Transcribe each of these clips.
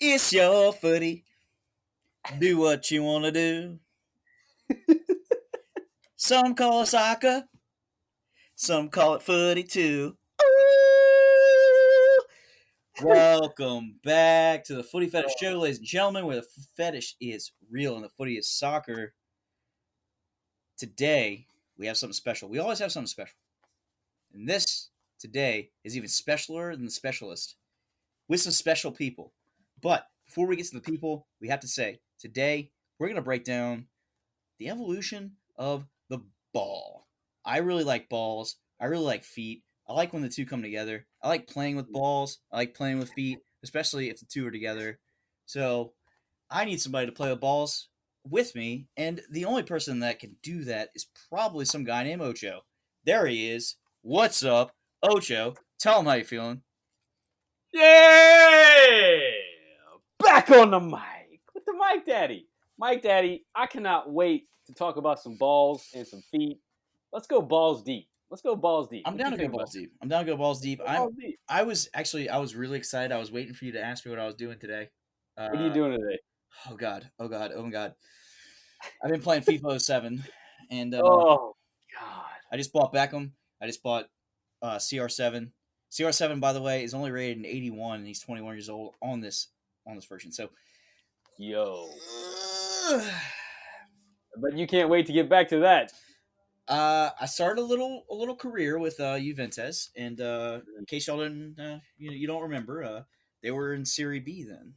It's your footy. Do what you want to do. Some call it soccer. Some call it footy too. Ooh! Welcome back to the Footy Fetish Show, ladies and gentlemen, where the fetish is real and the footy is soccer. Today, we have something special. We always have something special. And this, today, is even specialer than the specialist, with some special people. But before we get to the people, we have to say, today, we're going to break down the evolution of the ball. I really like balls. I really like feet. I like when the two come together. I like playing with balls. I like playing with feet, especially if the two are together. So I need somebody to play with balls with me, and the only person that can do that is probably some guy named Ocho. There he is. What's up, Ocho? Tell him how you feeling. Yeah! Back on the mic with the Mike Daddy. Mike Daddy, I cannot wait to talk about some balls and some feet. Let's go balls deep. Let's go balls deep. I'm down to go balls deep. I was really excited. I was waiting for you to ask me what I was doing today. What are you doing today? Oh god. I've been playing FIFA 07, and Oh God! I just bought Beckham. I just bought CR7. CR7, by the way, is only rated an 81, and he's 21 years old on this version. So, Yo, but you can't wait to get back to that. I started a little career with Juventus, and in case y'all didn't, you don't remember, they were in Serie B then.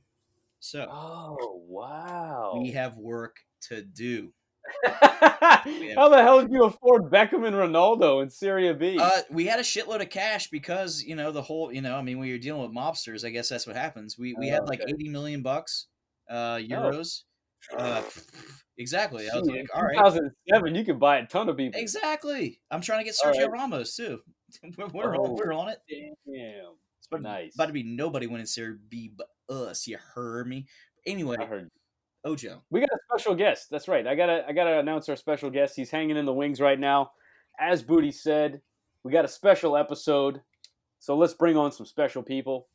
So, Oh wow! we have work to do. How the hell did you afford Beckham and Ronaldo in Serie B? We had a shitload of cash because the whole I mean when you're dealing with mobsters, I guess that's what happens. We had like 80 million bucks, euros. Exactly. I was like, all right, 2007, you could buy a ton of people. exactly. I'm trying to get Sergio Ramos too. We're on it. Damn, It's about to be nobody winning Serie B but us. You heard me. Anyway, I heard. Ojo. We got a special guest. That's right. I gotta announce our special guest. He's hanging in the wings right now. As Booty said, we got a special episode. So let's bring on some special people.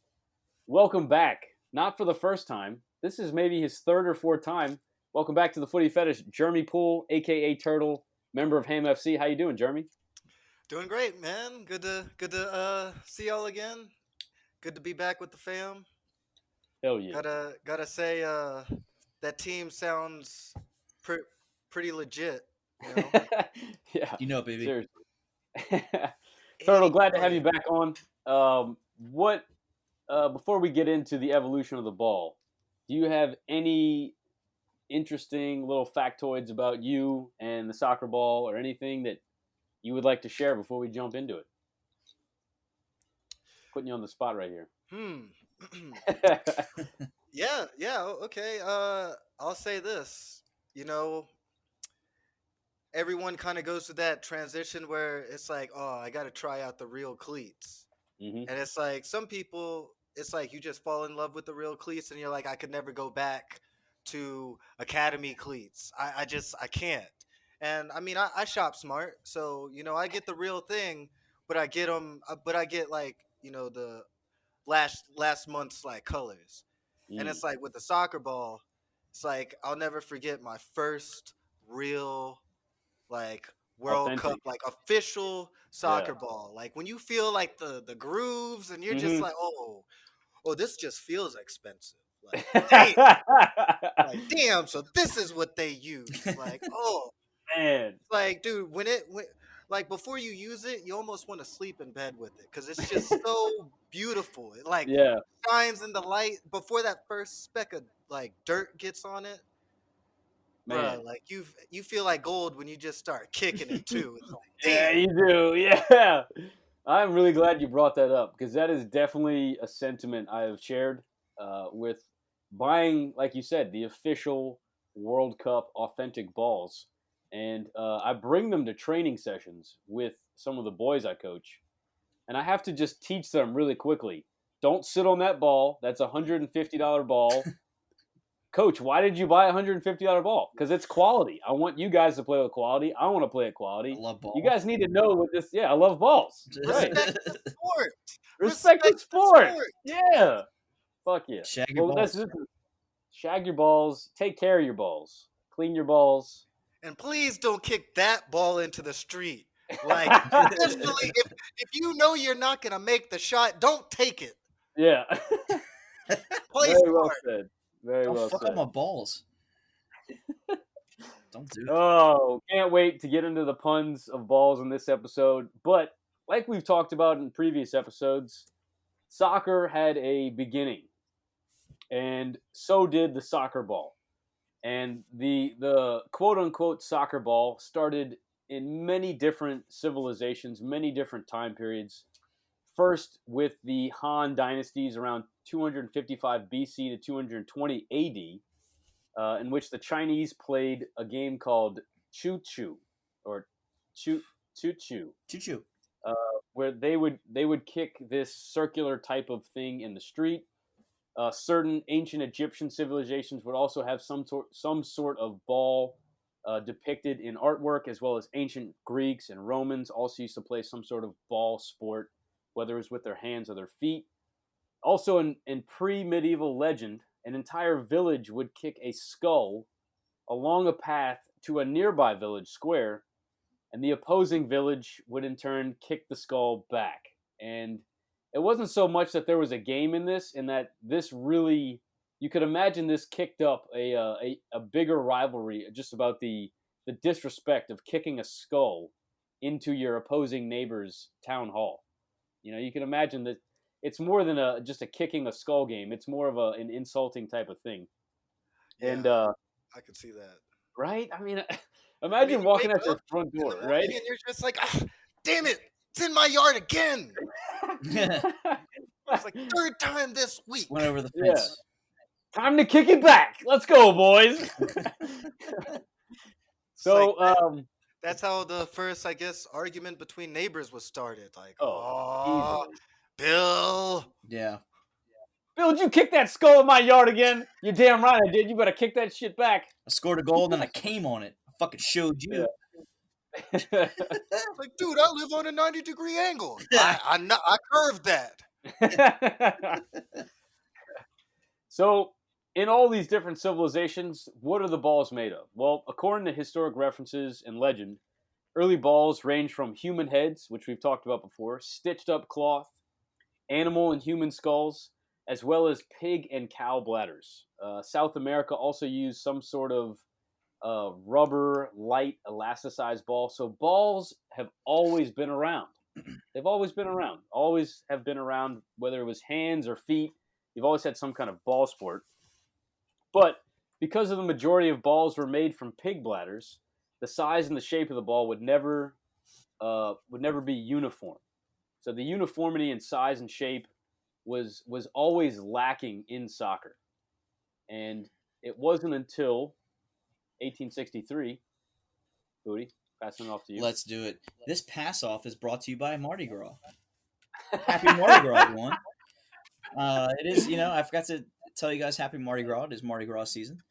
Welcome back. Not for the first time. This is maybe his third or fourth time. Welcome back to the Footy Fetish, Jeremy Poole, aka Turtle, member of Ham FC. How you doing, Jeremy? Doing great, man. Good to see y'all again. Good to be back with the fam. Hell yeah. Gotta say that team sounds pretty legit. Yeah. You know, baby. Seriously. Turtle, glad to have you back on. Before we get into the evolution of the ball, do you have any interesting little factoids about you and the soccer ball or anything that you would like to share before we jump into it? Putting you on the spot right here. Yeah, okay. I'll say this. Everyone kind of goes through that transition where it's like, oh, I got to try out the real cleats. Mm-hmm. And it's like some people, it's like you just fall in love with the real cleats and you're like, I could never go back to academy cleats. I can't. And I mean, I shop smart. So, I get the real thing, but I get them, but I get like, the last month's like colors. And it's like with the soccer ball, it's like, I'll never forget my first real like World Authentic. Cup, like official soccer ball. Like when you feel like the grooves and you're just like, oh, this just feels expensive. Like, damn, so this is what they use. Like, oh Man. like, dude, like before you use it, you almost want to sleep in bed with it because it's just so beautiful. It like shines in the light before that first speck of like dirt gets on it. Man. Bruh, like you feel like gold when you just start kicking it too. It's like, Yeah, damn. you do. Yeah. I'm really glad you brought that up because that is definitely a sentiment I have shared with buying, like you said, the official World Cup authentic balls. And I bring them to training sessions with some of the boys I coach. And I have to just teach them really quickly. Don't sit on that ball. That's a $150 ball. Coach, why did you buy a $150 ball? Because it's quality. I want you guys to play with quality. I want to play at I quality. love You ball. guys need to know what this. Yeah, I love balls. Right. Respect the sport. Respect Respect the the sport. sport. Yeah. Fuck yeah. Shag your Well, that's balls. just shag your balls. Take care of your balls. Clean your balls. And please don't kick that ball into the street. Like, especially if you know you're not gonna make the shot, don't take it. Yeah. Play Very well smart. said. Very Don't well fuck up said. my balls. Don't do it. Oh, can't wait to get into the puns of balls in this episode. But like we've talked about in previous episodes, soccer had a beginning, and so did the soccer ball. And the quote unquote soccer ball started in many different civilizations, many different time periods. First with the Han dynasties around 255 BC to 220 AD, in which the Chinese played a game called Chu Chu or Chu Chu Chu, Choo choo. uh, where they would kick this circular type of thing in the street. Certain ancient Egyptian civilizations would also have some sort of ball depicted in artwork, as well as ancient Greeks and Romans also used to play some sort of ball sport, whether it was with their hands or their feet. Also, in pre-medieval legend, an entire village would kick a skull along a path to a nearby village square, and the opposing village would in turn kick the skull back. And it wasn't so much that there was a game in this, in that this really, you could imagine this kicked up a bigger rivalry just about the disrespect of kicking a skull into your opposing neighbor's town hall. You can imagine that it's more than just a kicking a skull game. It's more of an insulting type of thing. Yeah, And I could see that. right, I mean, I mean, imagine you walking wake out your up front in the door, right? morning and you're just like, ah, damn it, it's in my yard again. It's like third time this Just went week. over the Yeah. fence. Time to kick it back. Let's go, boys. It's like So, that's how the first, I guess, argument between neighbors was started. Like, oh, oh, easily. Bill. Yeah. Bill, did you kick that skull in my yard again? You're damn right I did. You better kick that shit back. I scored a goal and then I came on it. I fucking showed you. Yeah. Like, dude, I live on a 90-degree angle. I curved that. So, in all these different civilizations, what are the balls made of? Well, according to historic references and legend, early balls range from human heads, which we've talked about before, stitched up cloth, animal and human skulls, as well as pig and cow bladders. South America also used some sort of rubber, light, elasticized ball. So balls have always been around. They've always been around. Always have been around, whether it was hands or feet. You've always had some kind of ball sport. But because of the majority of balls were made from pig bladders, the size and the shape of the ball would never be uniform. So the uniformity in size and shape was always lacking in soccer. And it wasn't until 1863, Booty, passing it off to you. Let's do it. This pass off is brought to you by Mardi Gras. Happy Mardi Gras, everyone. It is, I forgot to tell you guys happy Mardi Gras. It is Mardi Gras season.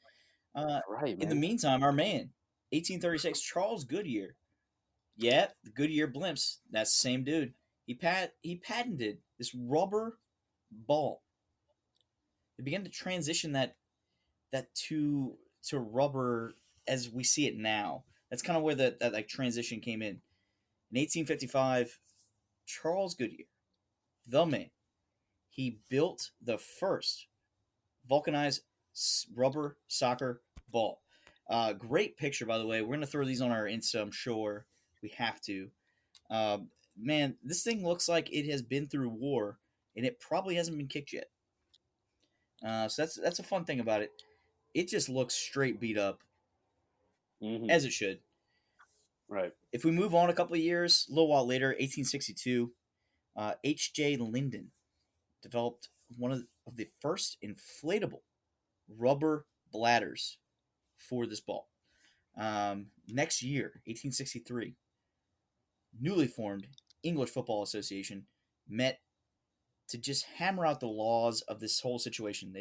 Right, In the man. meantime, our man, 1836, Charles Goodyear. Yeah, the Goodyear blimps. That's the same dude. He patented this rubber ball. They began to transition that to rubber as we see it now. That's kind of where that like transition came in. In 1855, Charles Goodyear, the man, he built the first vulcanized rubber soccer ball. Great picture, by the way. We're gonna throw these on our Insta. I'm sure we have to. Uh, Man, this thing looks like it has been through war, and it probably hasn't been kicked yet. So that's a fun thing about it. It just looks straight beat up. Hmm. as it should. Right. If we move on a couple of years, a little while later, 1862, H.J. Linden developed one of the first inflatable rubber bladders for this ball. Next year, 1863, newly formed English Football Association met to just hammer out the laws of this whole situation.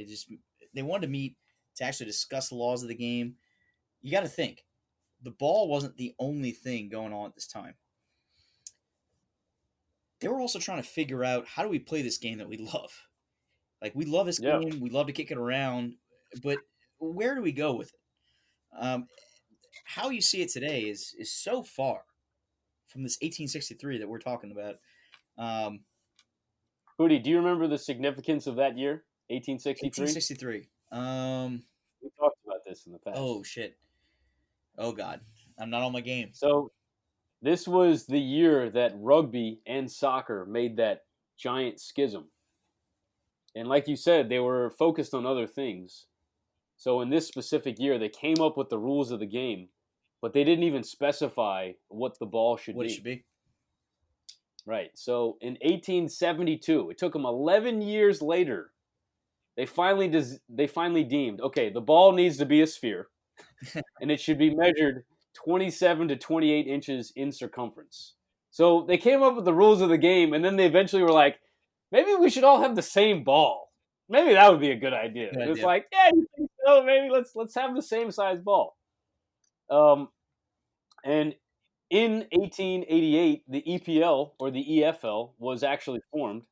They wanted to meet to actually discuss the laws of the game. You got to think the ball wasn't the only thing going on at this time. They were also trying to figure out how do we play this game that we love. Like we love this Yeah. game, we love to kick it around, but where do we go with it? Um, how you see it today is so far from this 1863 that we're talking about. Um, Hootie, do you remember the significance of that year, 1863? 1863. We talked about this in the Oh past. shit. Oh god, I'm not on my game. So this was the year that rugby and soccer made that giant schism. And like you said, they were focused on other things. So in this specific year, they came up with the rules of the game, but they didn't even specify what the ball should What it should be. be. Right. So in 1872, it took them 11 years later. They finally deemed, okay, the ball needs to be a sphere, and it should be measured 27 to 28 inches in circumference. So they came up with the rules of the game, and then they eventually were like, maybe we should all have the same ball. Maybe that would be a good idea. Good And it's idea. like, yeah, you think so? Maybe let's have the same size ball. And in 1888, the EPL or the EFL was actually formed,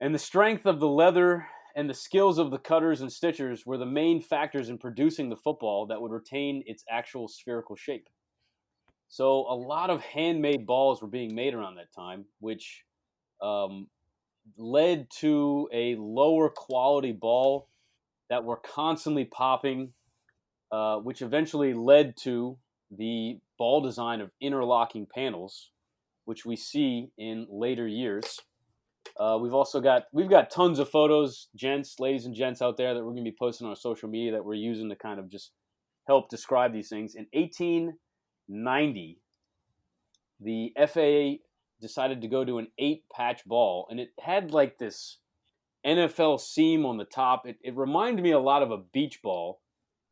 and the strength of the leather and the skills of the cutters and stitchers were the main factors in producing the football that would retain its actual spherical shape. So a lot of handmade balls were being made around that time, which um, led to a lower quality ball that were constantly popping, which eventually led to the ball design of interlocking panels, which we see in later years. We've got tons of photos, gents, ladies and gents out there that we're going to be posting on our social media that we're using to kind of just help describe these things. In 1890, the FAA decided to go to an 8-patch ball, and it had like this NFL seam on the top. It reminded me a lot of a beach ball,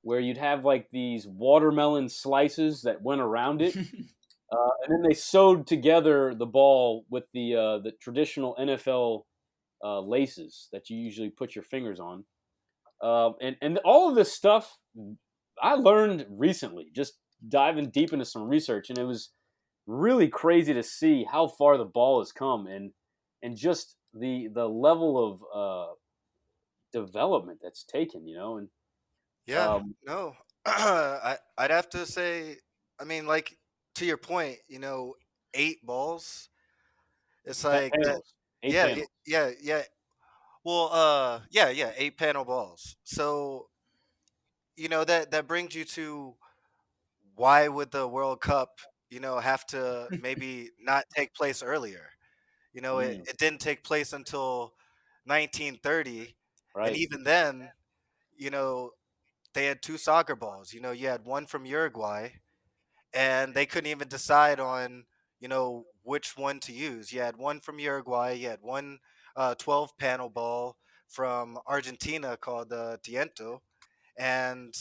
where you'd have like these watermelon slices that went around it, and then they sewed together the ball with the traditional NFL laces that you usually put your fingers on. And all of this stuff I learned recently, just diving deep into some research, and it was really crazy to see how far the ball has come, and just the level of development that's taken, and Yeah, um, no, I'd have to say, I mean, like to your point, 8 balls. It's like that. panels, eight Yeah, panels. yeah, yeah. Well, yeah, yeah, 8 panel balls. So that brings you to why would the World Cup, have to maybe not take place earlier? It, Mm, it didn't take place until 1930, and right. even then, you know, they had two soccer balls. You had one from Uruguay, and they couldn't even decide on which one to use. You had one from Uruguay, you had one 12 panel ball from Argentina called Tiento, and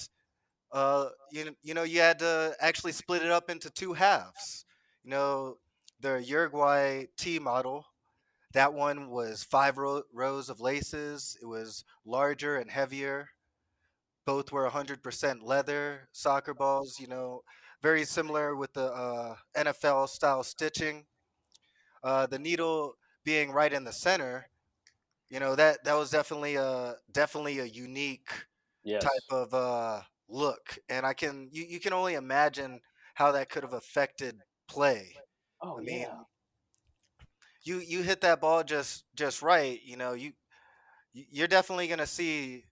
you had to actually split it up into two halves. You know, the Uruguay T model, that one was 5 rows of laces. It was larger and heavier. Both were 100% leather soccer balls. Very similar with the NFL style stitching. The needle being right in the center. That was definitely a unique type Yes. of look, and you can only imagine how that could have affected play. Oh I yeah. mean, you hit that ball just right. You're definitely gonna see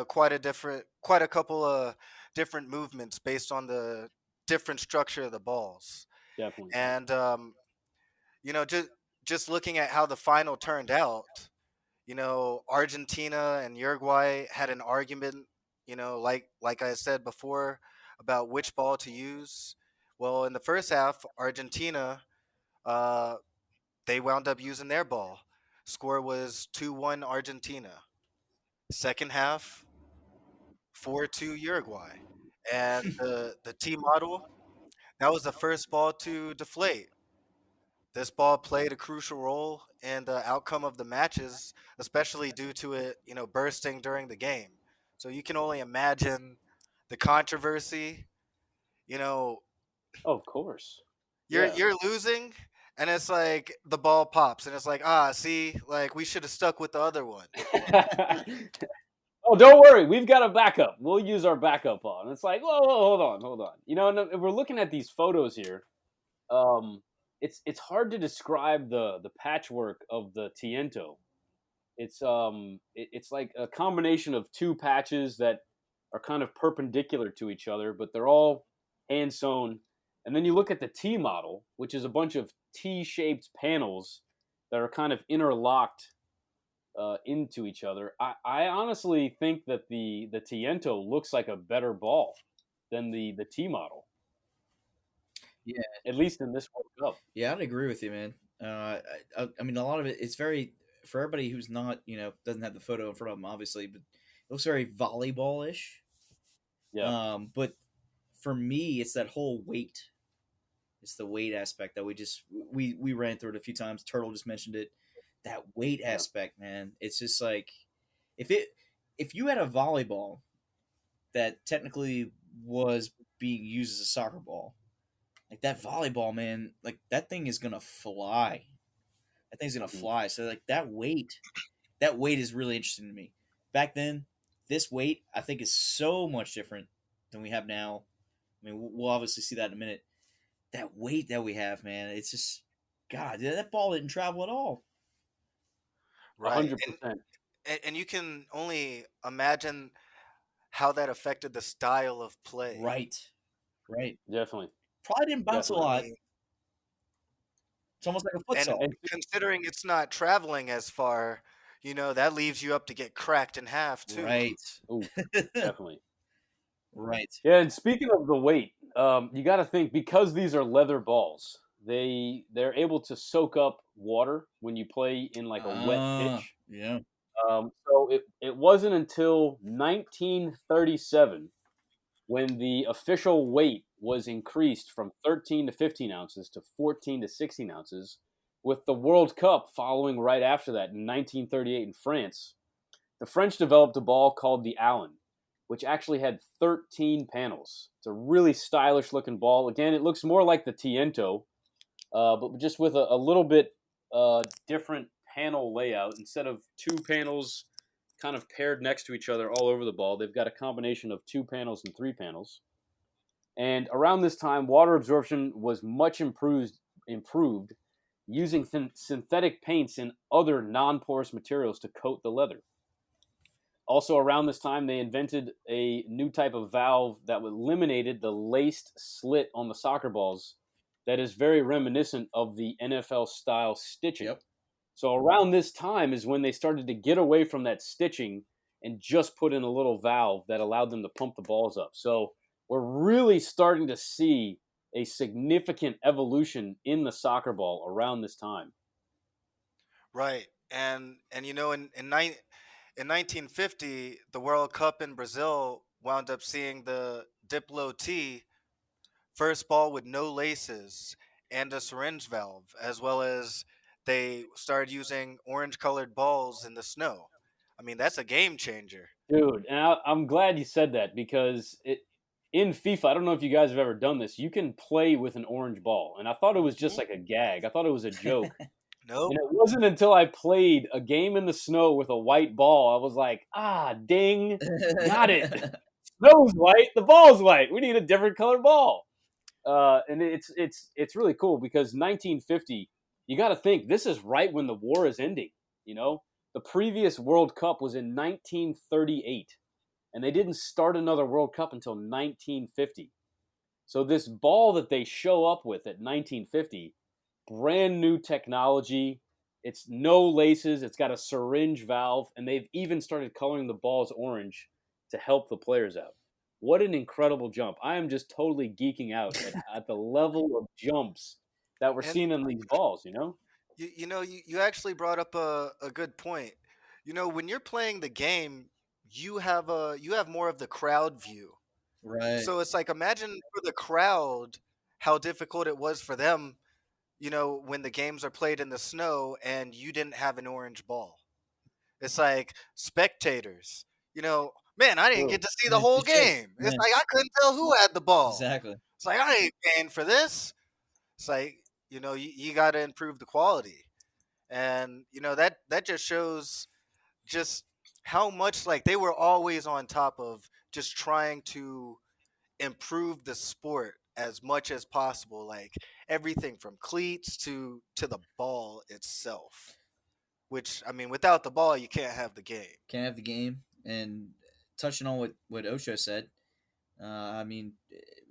quite a couple of different movements based on the different structure of the balls, Definitely. and just looking at how the final turned out. Argentina and Uruguay had an argument. Like I said before, about which ball to use. Well, in the first half, Argentina, uh, they wound up using their ball. Score was 2-1 Argentina. Second half, 4-2 Uruguay. And the T model, that was the first ball to deflate. This ball played a crucial role in the outcome of the matches, especially due to it, bursting during the game. So you can only imagine the controversy. You know, Oh, of course. you're Yeah. you're losing, and it's like the ball pops, and it's like, see, like we should have stuck with the other one. Oh, don't worry. We've got a backup. We'll use our backup ball. And it's like, whoa, hold on, hold on. And we're looking at these photos here. Um, it's hard to describe the patchwork of the Tiento. It's like a combination of two patches that are kind of perpendicular to each other, but they're all hand sewn. And then you look at the T model, which is a bunch of T-shaped panels that are kind of interlocked into each other. I honestly think that the Tiento looks like a better ball than the T model, Yeah, at least in this World Cup. yeah, I'd agree with you, man. I mean, a lot of it's very for everybody who's not, doesn't have the photo in front of them, obviously, but it looks very volleyball-ish. Yeah, But for me, it's that whole weight. It's the weight aspect that we ran through it a few times. Turtle just mentioned it. That weight yeah. aspect, man. It's just like if it if you had a volleyball that technically was being used as a soccer ball, like that volleyball, man, like that thing is gonna fly. That thing's gonna Mhm. fly. So like that weight is really interesting to me. Back then, this weight I think is so much different than we have now. I mean, we'll obviously see that in a minute. That weight that we have, man, it's just God. That ball didn't travel at all. Right. 100%. And you can only imagine how that affected the style of play. Right, right. Definitely, Probably didn't bounce a definitely. I lot. mean, It's almost like a and futsal. And considering it's not traveling as far, that leaves you up to get cracked in half too. Right, oh, definitely. right. Yeah, and speaking of the weight, you got to think because these are leather balls, they're able to soak up water when you play in like a wet pitch. Yeah. So it wasn't until 1937 when the official weight was increased from 13 to 15 ounces to 14 to 16 ounces, with the World Cup following right after that in 1938 in France. The French developed a ball called the Allen, which actually had 13 panels. It's a really stylish looking ball. Again, it looks more like the Tiento, but just with a little bit different panel layout. Instead of two panels kind of paired next to each other all over the ball, they've got a combination of two panels and three panels. And around this time, water absorption was much improved using synthetic paints and other non-porous materials to coat the leather. Also, around this time, they invented a new type of valve that eliminated the laced slit on the soccer balls that is very reminiscent of the NFL style stitching. Yep. So, around this time is when they started to get away from that stitching and just put in a little valve that allowed them to pump the balls up. So, we're really starting to see a significant evolution in the soccer ball around this time. Right. And in 1950, the World Cup in Brazil wound up seeing the Diplo T first ball with no laces and a syringe valve, as well as they started using orange colored balls in the snow. I mean, that's a game changer. Dude, and I'm glad you said that because in FIFA, I don't know if you guys have ever done this. You can play with an orange ball, and I thought it was just Mhm. like a gag. I thought it was a joke, Nope. and it wasn't until I played a game in the snow with a white ball, I was like, ding, got it. Snow's white, the ball's white. We need a different color ball. And it's really cool because 1950, you got to think this is right when the war is ending. You know, the previous World Cup was in 1938, and they didn't start another World Cup until 1950. So this ball that they show up with at 1950, brand new technology. It's no laces. It's got a syringe valve, and they've even started coloring the balls orange to help the players out. What an incredible jump. I am just totally geeking out at the level of jumps that we're And seeing in these balls, you actually brought up a good point. When you're playing the game, you have more of the crowd view. Right. So it's like imagine for the crowd how difficult it was for them, when the games are played in the snow and you didn't have an orange ball. It's like spectators, man, I didn't True. get to see the Yeah, whole it's shit. game. It's Yeah, like I couldn't tell who had the ball. exactly. It's like I ain't paying for this. It's like, you got to improve the quality. And that just shows just how much like they were always on top of just trying to improve the sport as much as possible, like everything from cleats to the ball itself, which I mean without the ball you can't have the game. Can't have the game. And touching on what Ocho said, I mean,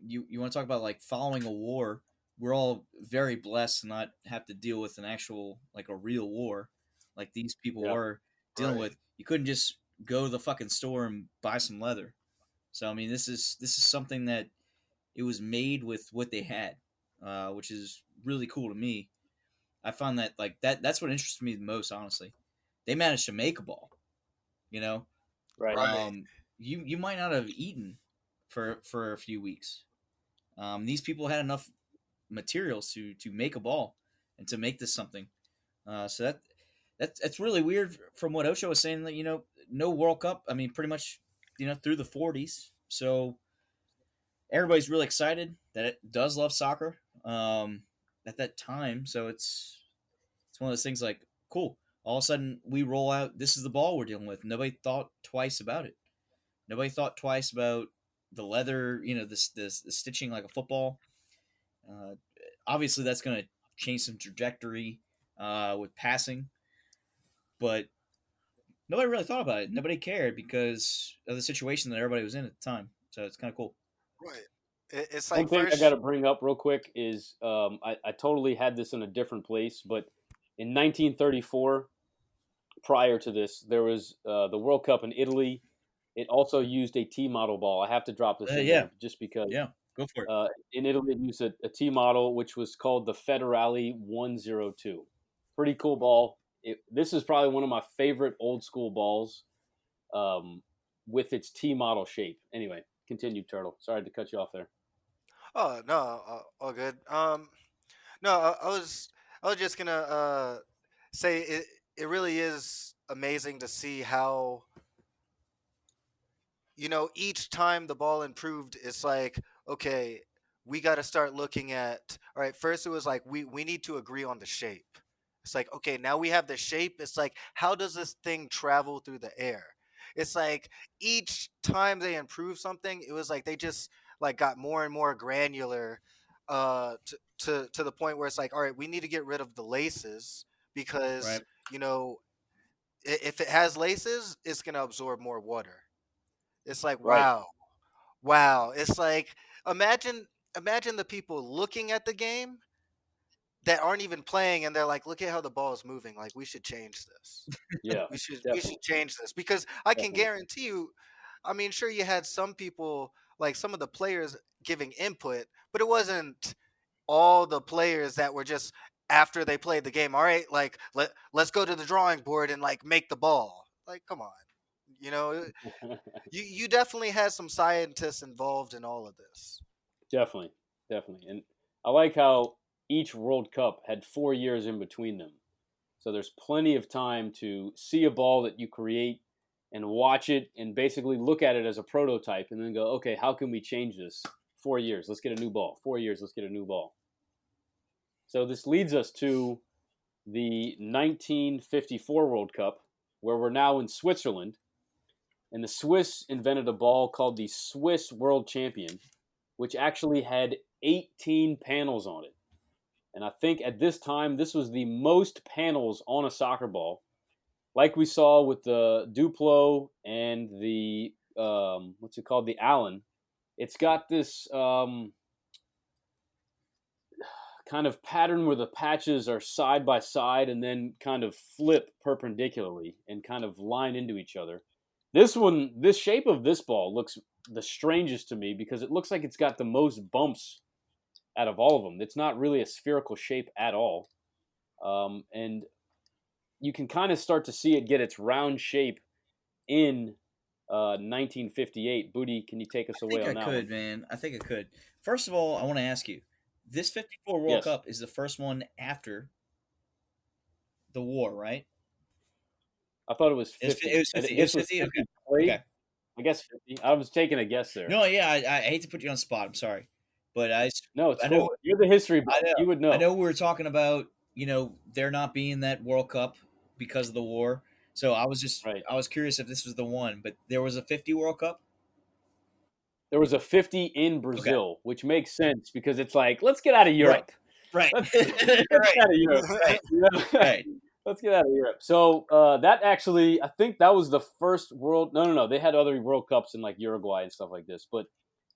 you want to talk about like following a war? We're all very blessed to not have to deal with an actual like a real war, like these people Yeah. were dealing Right. with. You couldn't just go to the fucking store and buy some leather. So I mean, this is something that it was made with what they had, which is really cool to me. I found that like that's what interests me the most, honestly. They managed to make a ball, you know. Right. Right. Um, you might not have eaten for a few weeks. These people had enough materials to make a ball and to make this something. So that's really weird from what Osho was saying that no World Cup. I mean, pretty much through the 40s. So everybody's really excited that it does love soccer at that time. So it's one of those things like cool. All of a sudden we roll out. This is the ball we're dealing with. Nobody thought twice about it. Nobody thought twice about the leather. The stitching like a football. Uh, Obviously, that's going to change some trajectory with passing, but nobody really thought about it. Nobody cared because of the situation that everybody was in at the time. So it's kind of cool. Right. It's One like thing I got to first. bring up real quick is I totally had this in a different place, but in 1934, prior to this, there was the World Cup in Italy. It also used a T model ball. I have to drop this in Yeah, there just because yeah, go for it. in Italy it used a T model, which was called the Federale 102. Pretty cool ball. This is probably one of my favorite old school balls um, with its T model shape. Anyway, continue, Turtle. Sorry to cut you off there. Oh no, all good. No, I was just gonna say it really is amazing to see how each time the ball improved, it's like, okay, we got to start looking at, all right, first it was like, we need to agree on the shape. It's like, okay, now we have the shape. It's like, how does this thing travel through the air? It's like each time they improve something, it was like they just like got more and more granular to the point where it's like, all right, we need to get rid of the laces because, Right. you know, if it has laces, it's going to absorb more water. It's like, Right. wow. Wow, it's like imagine imagine the people looking at the game that aren't even playing and they're like, "Look at how the ball is moving. Like we should change this. Yeah. We should Definitely. change this." Because I can Definitely. guarantee you, I mean, sure you had some people like some of the players giving input, but it wasn't all the players that were just after they played the game, all right, like let's go to the drawing board and like make the ball. Like come on. You know, you definitely had some scientists involved in all of this. Definitely. Definitely. And I like how each World Cup had 4 years in between them. So there's plenty of time to see a ball that you create and watch it and basically look at it as a prototype and then go, okay, how can we change this? 4 years, let's get a new ball. 4 years, let's get a new ball. So this leads us to the 1954 World Cup, where we're now in Switzerland. And the Swiss invented a ball called the Swiss World Champion, which actually had 18 panels on it. And I think at this time, this was the most panels on a soccer ball, like we saw with the Duplo and the what's it called, the Allen. It's got this kind of pattern where the patches are side by side and then kind of flip perpendicularly and kind of line into each other. This one, this shape of this ball looks the strangest to me because it looks like it's got the most bumps out of all of them. It's not really a spherical shape at all, and you can kind of start to see it get its round shape in 1958. Booty, can you take us I away think on I that one? could, man. I think I could. First of all, I want to ask you: this '54 World Yes, Cup is the first one after the war, right? I thought it was It 50. was 50. It was This was 50. Okay. 50 played. Okay. I guess 50. I was taking a guess there. No, yeah, I hate to put you on the spot. I'm sorry, but No, it's I know, cool. You're the history buff. I know, You would I know. know. We were talking about there not being that World Cup because of the war. So Right. I was curious if this was the one, but there was a '50 World Cup. There was a 50 in Okay. Brazil, which makes sense because it's like, let's get out of Right. Europe. Right. Let's Right. get out of Europe. Right. You know? Right. Let's get out of Europe. So that actually, I think that was the first world. No, no, no. They had other World Cups in like Uruguay and stuff like this, but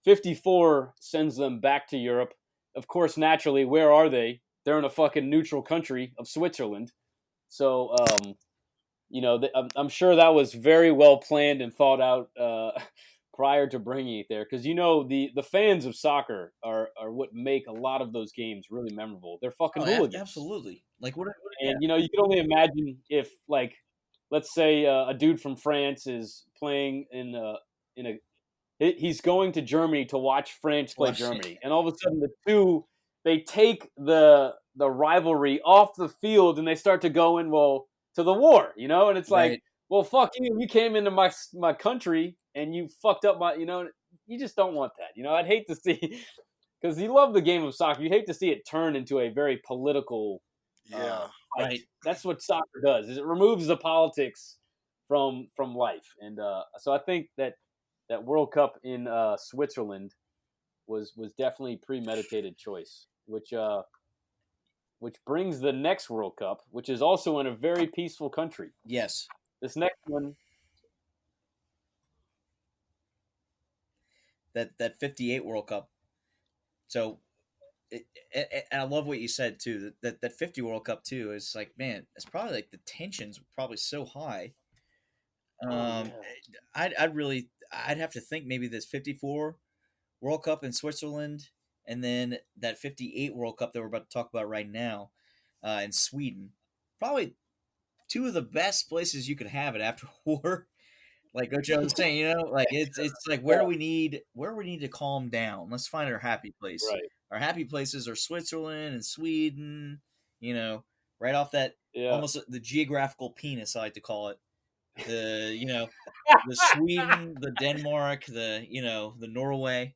54 sends them back to Europe. Of course, naturally, where are they? They're in a fucking neutral country of Switzerland. So, I'm sure that was very well planned and thought out prior to bringing it there, because the fans of soccer are what make a lot of those games really memorable. They're fucking Oh, hooligans, absolutely. Like yeah. and you can only imagine if, like, let's say a dude from France is playing in a he's going to Germany to watch France play Watch. Germany, and all of a sudden the two they take the rivalry off the field and they start to go in to the war, and it's like, Right. well, fuck you, you came into my country and you fucked up you just don't want that. I'd hate to see because you love the game of soccer, you hate to see it turn into a very political uh, Yeah. fight. Right. That's what soccer does. Is it removes the politics from life, and so I think that World Cup in Switzerland was definitely premeditated choice, which brings the next World Cup, which is also in a very peaceful country. Yes. This next one, That '58 World Cup. So, and I love what you said too. That '50 World Cup too is like, man, it's probably like the tensions were probably so high. oh yeah, I'd have to think maybe this '54 World Cup in Switzerland, and then that '58 World Cup that we're about to talk about right now, in Sweden. Probably two of the best places you could have it after war. Like Ocho was saying, like it's like yeah, where we need to calm down. Let's find our happy place. right, Our happy places are Switzerland and Sweden. You know, right off that yeah, almost the geographical penis, I like to call it. The the Sweden, the Denmark, the Norway,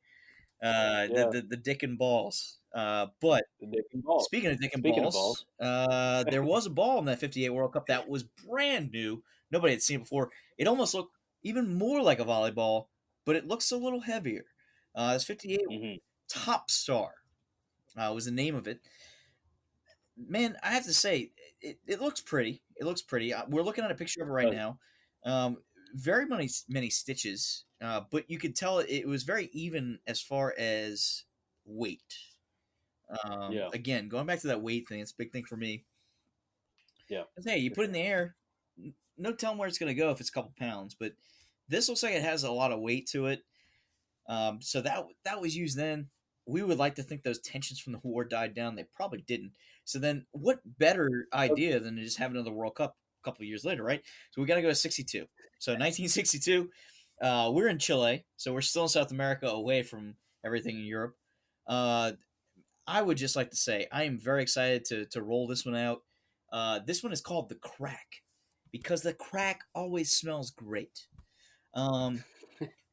yeah. the dick and balls. But The dick and balls. speaking of dick and Speaking of balls, balls, there was a ball in that '58 World Cup that was brand new. Nobody had seen it before. It almost looked even more like a volleyball, but it looks a little heavier. It's '58 hmm Top Star was the name of it. Man, I have to say, it looks pretty. It looks pretty. We're looking at a picture of it right does now. Very many stitches, but you could tell it was very even as far as weight. yeah, Again, going back to that weight thing, it's a big thing for me. yeah, 'Cause, hey, you for put it in sure. the air, no telling where it's going to go if it's a couple pounds. But this looks like it has a lot of weight to it. So that was used then. We would like to think those tensions from the war died down. They probably didn't. So then, what better idea than to just have another World Cup a couple of years later, right? So we got to go to '62. So 1962, we're in Chile, so we're still in South America, away from everything in Europe. Uh, I would just like to say I am very excited to roll this one out. This one is called the Crack because the crack always smells great. Um,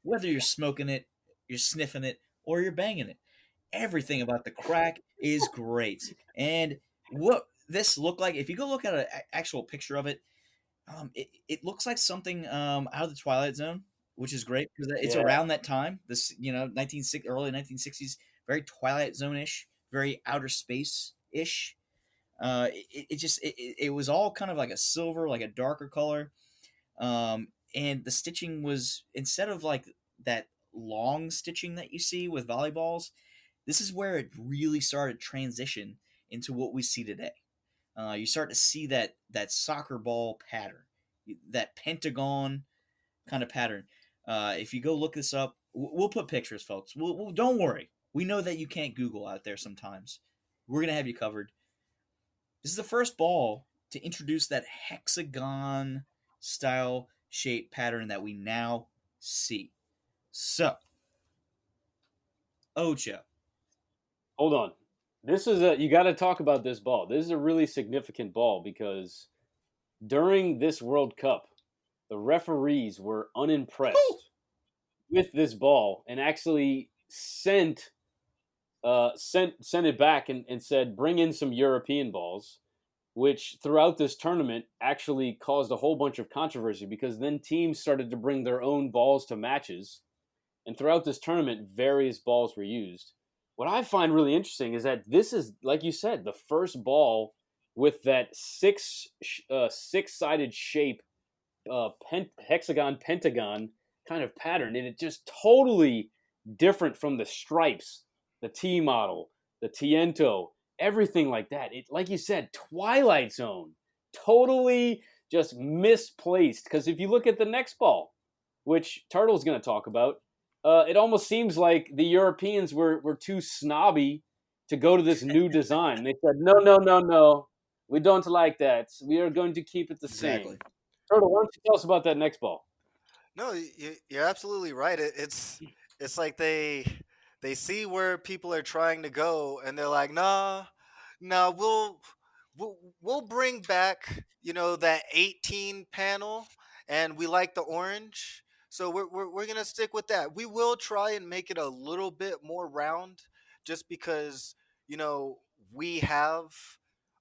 whether you're smoking it, you're sniffing it, or you're banging it, everything about the crack is great. And what this looked like, if you go look at an actual picture of it, it looks like something out of the Twilight Zone, which is great because it's Yeah, around that time. This early 1960s, very Twilight Zone ish, very outer space ish. It was all kind of like a silver, like a darker color. And the stitching was, instead of like that long stitching that you see with volleyballs, this is where it really started to transition into what we see today. You start to see that soccer ball pattern, that pentagon kind of pattern. If you go look this up, We'll put pictures, folks. Don't worry. We know that you can't Google out there sometimes. We're gonna have you covered. This is the first ball to introduce that hexagon style shape pattern that we now see. So, Ocho. Hold on. This is you got to talk about this ball. This is a really significant ball because during this World Cup, the referees were Woo! unimpressed with this ball and actually sent it back and said bring in some European balls, which throughout this tournament actually caused a whole bunch of controversy because then teams started to bring their own balls to matches, and throughout this tournament, various balls were used. What I find really interesting is that this is, like you said, the first ball with that six-sided shape, hexagon, pentagon kind of pattern, and it just totally different from the stripes, the T model, the Tiento, everything like that. It, like you said, Twilight Zone, totally just misplaced. Because if you look at the next ball, which Turtle's going to talk about, it almost seems like the Europeans were too snobby to go to this new design. They said, no, no, no, no, we don't like that. We are going to keep it the Exactly. same. Turtle, why don't you tell us about that next ball? No, you're absolutely right. It's like they see where people are trying to go, and they're like, nah, nah, we'll bring back that 18 panel, and we like the orange, so we're gonna stick with that. We will try and make it a little bit more round, just because you know we have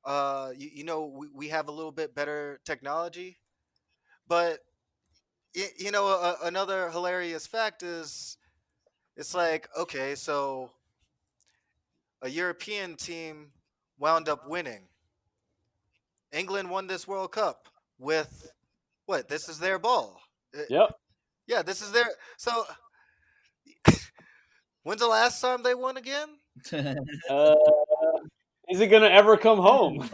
we have a little bit better technology, but another hilarious fact is it's like, okay, so a European team wound up winning. England won this World Cup with what? This is their ball. Uh, Yep. yeah, this is their. So when's the last time they won again? Uh, is it going to ever come home?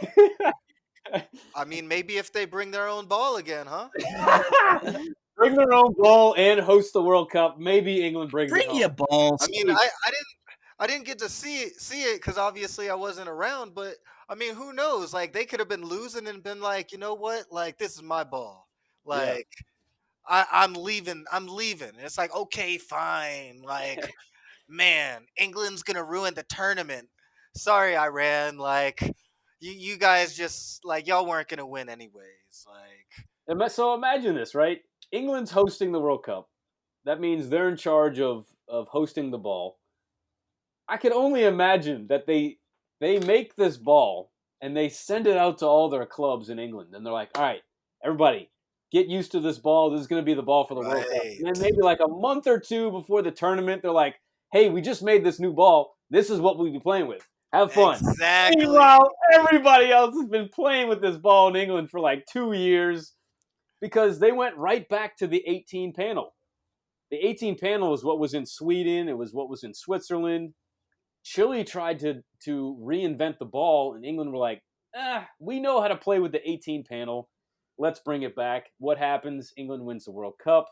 I mean, maybe if they bring their own ball again, huh? Bring their own ball and host the World Cup. Maybe England brings it Bring home. your balls. I mean, I didn't get to see it because obviously I wasn't around. But I mean, who knows? Like they could have been losing and been like, you know what? Like this is my ball. Yeah. Like I'm leaving. I'm leaving. And it's like, okay, fine. Like, man, England's gonna ruin the tournament. Sorry, Iran. Like, you guys just like y'all weren't gonna win anyways. Like, So imagine this, right? England's hosting the World Cup. That means they're in charge of hosting the ball. I can only imagine that they make this ball and they send it out to all their clubs in England, and they're like, "All right, everybody, get used to this ball. This is going to be the ball for the World Cup." And then right? maybe like a month or two before the tournament, they're like, "Hey, we just made this new ball. This is what we'll be playing with. Have fun." Exactly. Meanwhile, everybody else has been playing with this ball in England for like 2 years because they went right back to the 18 panel. The 18 panel is what was in Sweden. It was what was in Switzerland. Chile tried to reinvent the ball, and England were like, we know how to play with the 18 panel. Let's bring it back. What happens? England wins the World Cup.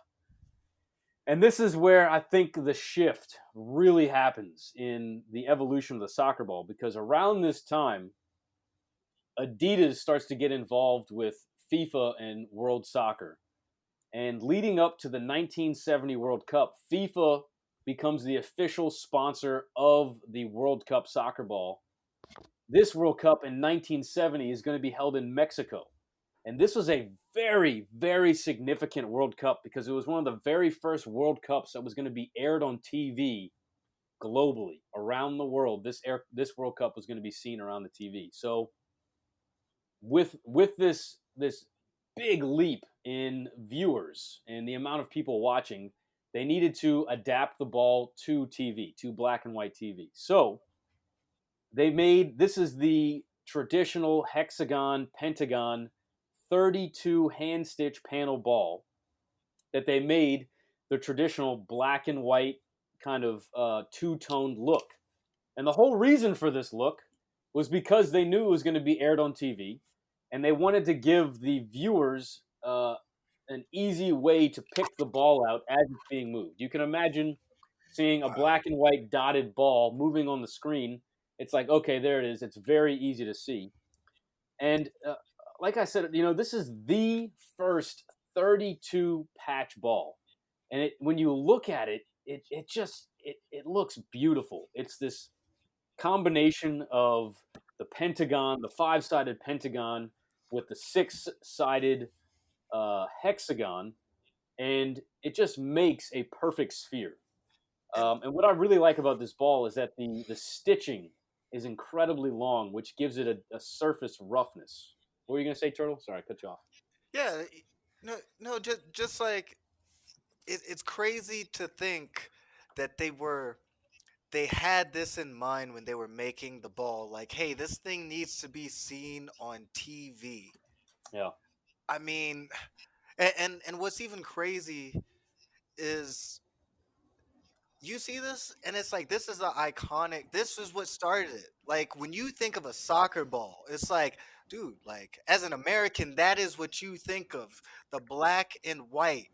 And this is where I think the shift really happens in the evolution of the soccer ball, because around this time, Adidas starts to get involved with FIFA and World Soccer. And leading up to the 1970 World Cup, FIFA becomes the official sponsor of the World Cup soccer ball. This World Cup in 1970 is going to be held in Mexico. And this was a very, very significant World Cup because it was one of the very first World Cups that was going to be aired on TV globally around the world. This World Cup was going to be seen around the TV. So with this big leap in viewers and the amount of people watching, they needed to adapt the ball to TV, to black and white TV. So they made this is the traditional hexagon, pentagon, 32 hand stitch panel ball that they made the traditional black and white kind of two-toned look. And the whole reason for this look was because they knew it was going to be aired on TV, and they wanted to give the viewers an easy way to pick the ball out as it's being moved. You can imagine seeing a Wow. black and white dotted ball moving on the screen. It's like, okay, there it is. It's very easy to see. And like I said, this is the first 32 patch ball, and when you look at it, it looks beautiful. It's this combination of the pentagon, the five-sided pentagon, with the six-sided hexagon, and it just makes a perfect sphere. And And what I really like about this ball is that the stitching is incredibly long, which gives it a surface roughness. What were you gonna say, Turtle? Sorry, I cut you off. yeah, no, just like it's crazy to think that they had this in mind when they were making the ball. Like, hey, this thing needs to be seen on TV. Yeah. I mean, and what's even crazy is you see this and it's like this is the iconic, this is what started it. Like when you think of a soccer ball, it's like, dude, like as an American, that is what you think of, the black and white.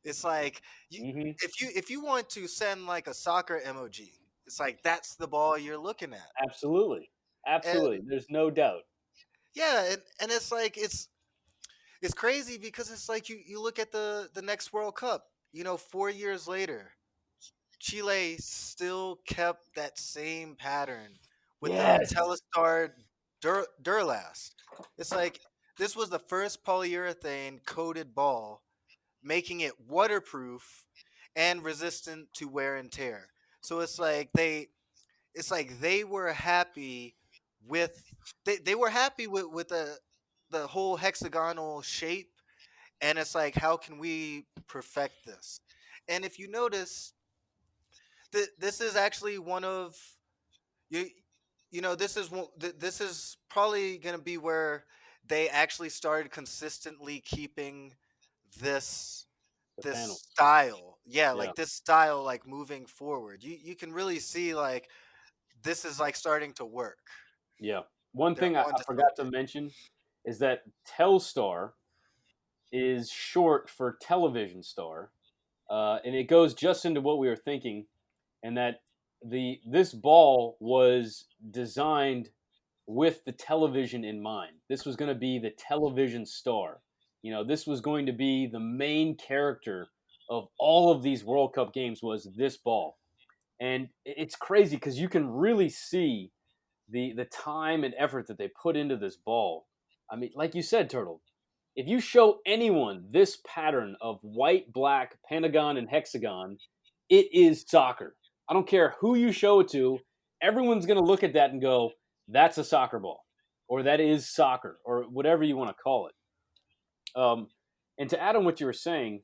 It's like you, Hmm. if you want to send like a soccer emoji, it's like that's the ball you're looking at. Absolutely. And Absolutely. There's no doubt. yeah, and it's like it's crazy because it's like you look at the next World Cup, 4 years later, Chile still kept that same pattern with the Yes. Telestar Durlast. It's like this was the first polyurethane coated ball, making it waterproof and resistant to wear and tear. So it's like they were happy with they were happy with the whole hexagonal shape, and it's like how can we perfect this? And if you notice, this is actually one of you this is this is probably going to be where they actually started consistently keeping this The this panels. style, yeah, Yeah. like this style, like moving forward, you can really see like this is like starting to work. Yeah. One They're thing I on to forgot to something. mention is that Telstar is short for television star, and it goes just into what we were thinking, and that this ball was designed with the television in mind. This was going to be the television star. This was going to be the main character of all of these World Cup games was this ball. And it's crazy because you can really see the time and effort that they put into this ball. I mean, like you said, Turtle, if you show anyone this pattern of white, black, pentagon, and hexagon, it is soccer. I don't care who you show it to, everyone's going to look at that and go, that's a soccer ball, or that is soccer, or whatever you want to call it. And to add on what you were saying,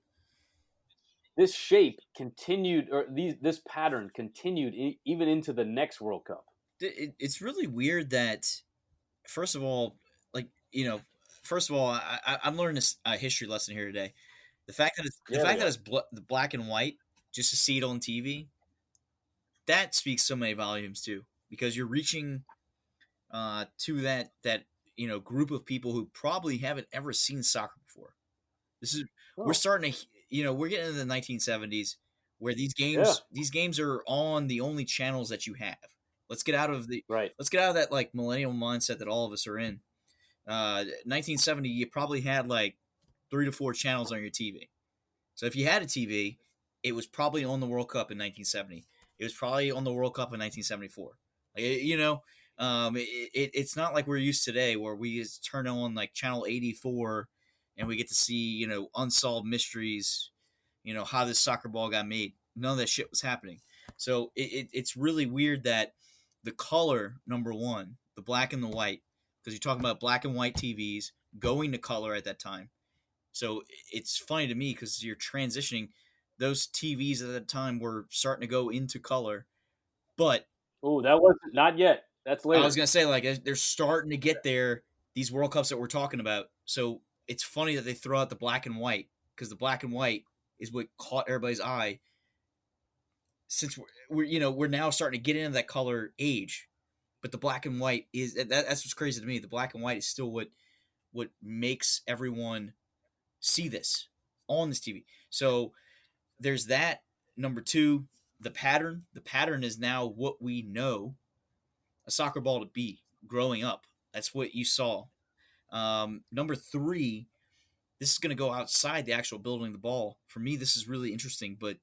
this shape continued, or this pattern continued even into the next World Cup. It's really weird that first of all, like first of all, I'm learning a history lesson here today. The Yeah, we fact that are. it's the black and white, just to see it on TV, that speaks so many volumes too, because you're reaching to that group of people who probably haven't ever seen soccer before. This is we're Oh, starting to we're getting into the 1970s where yeah, these games are on the only channels that you have. Let's get out of the right. let's get out of that like millennial mindset that all of us are in. 1970, you probably had like 3 to 4 channels on your TV. So if you had a TV, it was probably on the World Cup in 1970. It was probably on the World Cup in 1974. Like, it's not like we're used today where we just turn on like channel 84 and we get to see unsolved mysteries. How this soccer ball got made. None of that shit was happening. So it's really weird that the color number one, the black and the white, because you're talking about black and white TVs going to color at that time, so it's funny to me because you're transitioning. Those TVs at that time were starting to go into color, but Oh, that wasn't not yet. That's I was later. gonna say like they're starting to get there. These World Cups that we're talking about. So it's funny that they throw out the black and white because the black and white is what caught everybody's eye. Since we're now starting to get into that color age, but the black and white that's what's crazy to me. The black and white is still what makes everyone see this on this TV. So there's that. Number two, the pattern is now what we know a soccer ball to be growing up. That's what you saw. Number three, this is going to go outside the actual building the ball. For me, this is really interesting. But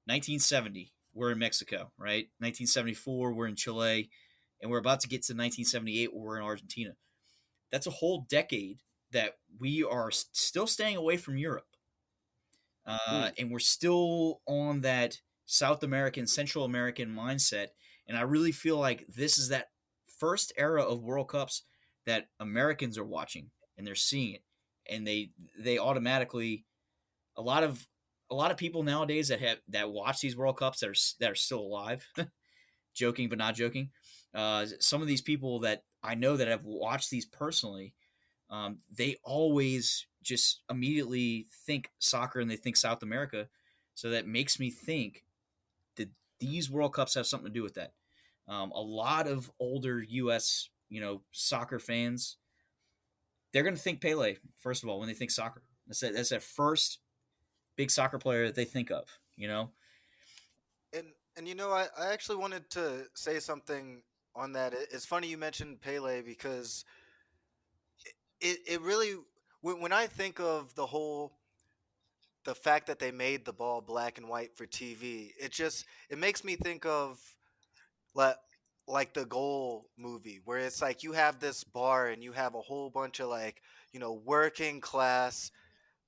1970, we're in Mexico, right? 1974, we're in Chile, and we're about to get to 1978, where we're in Argentina. That's a whole decade that we are still staying away from Europe, Hmm. and we're still on that South American, Central American mindset. And I really feel like this is that first era of World Cups that Americans are watching and they're seeing it, and they automatically a lot of people nowadays that watch these World Cups that are still alive, joking but not joking. Some of these people that I know that have watched these personally, they always just immediately think soccer and they think South America. So that makes me think that these World Cups have something to do with that. A lot of older U.S. Soccer fans, they're going to think Pele first of all when they think soccer. That's that first big soccer player that they think of. And I actually wanted to say something on that. It's funny you mentioned Pele because it really when I think of the fact that they made the ball black and white for TV, it makes me think of like the Goal movie where it's like you have this bar and you have a whole bunch of like working class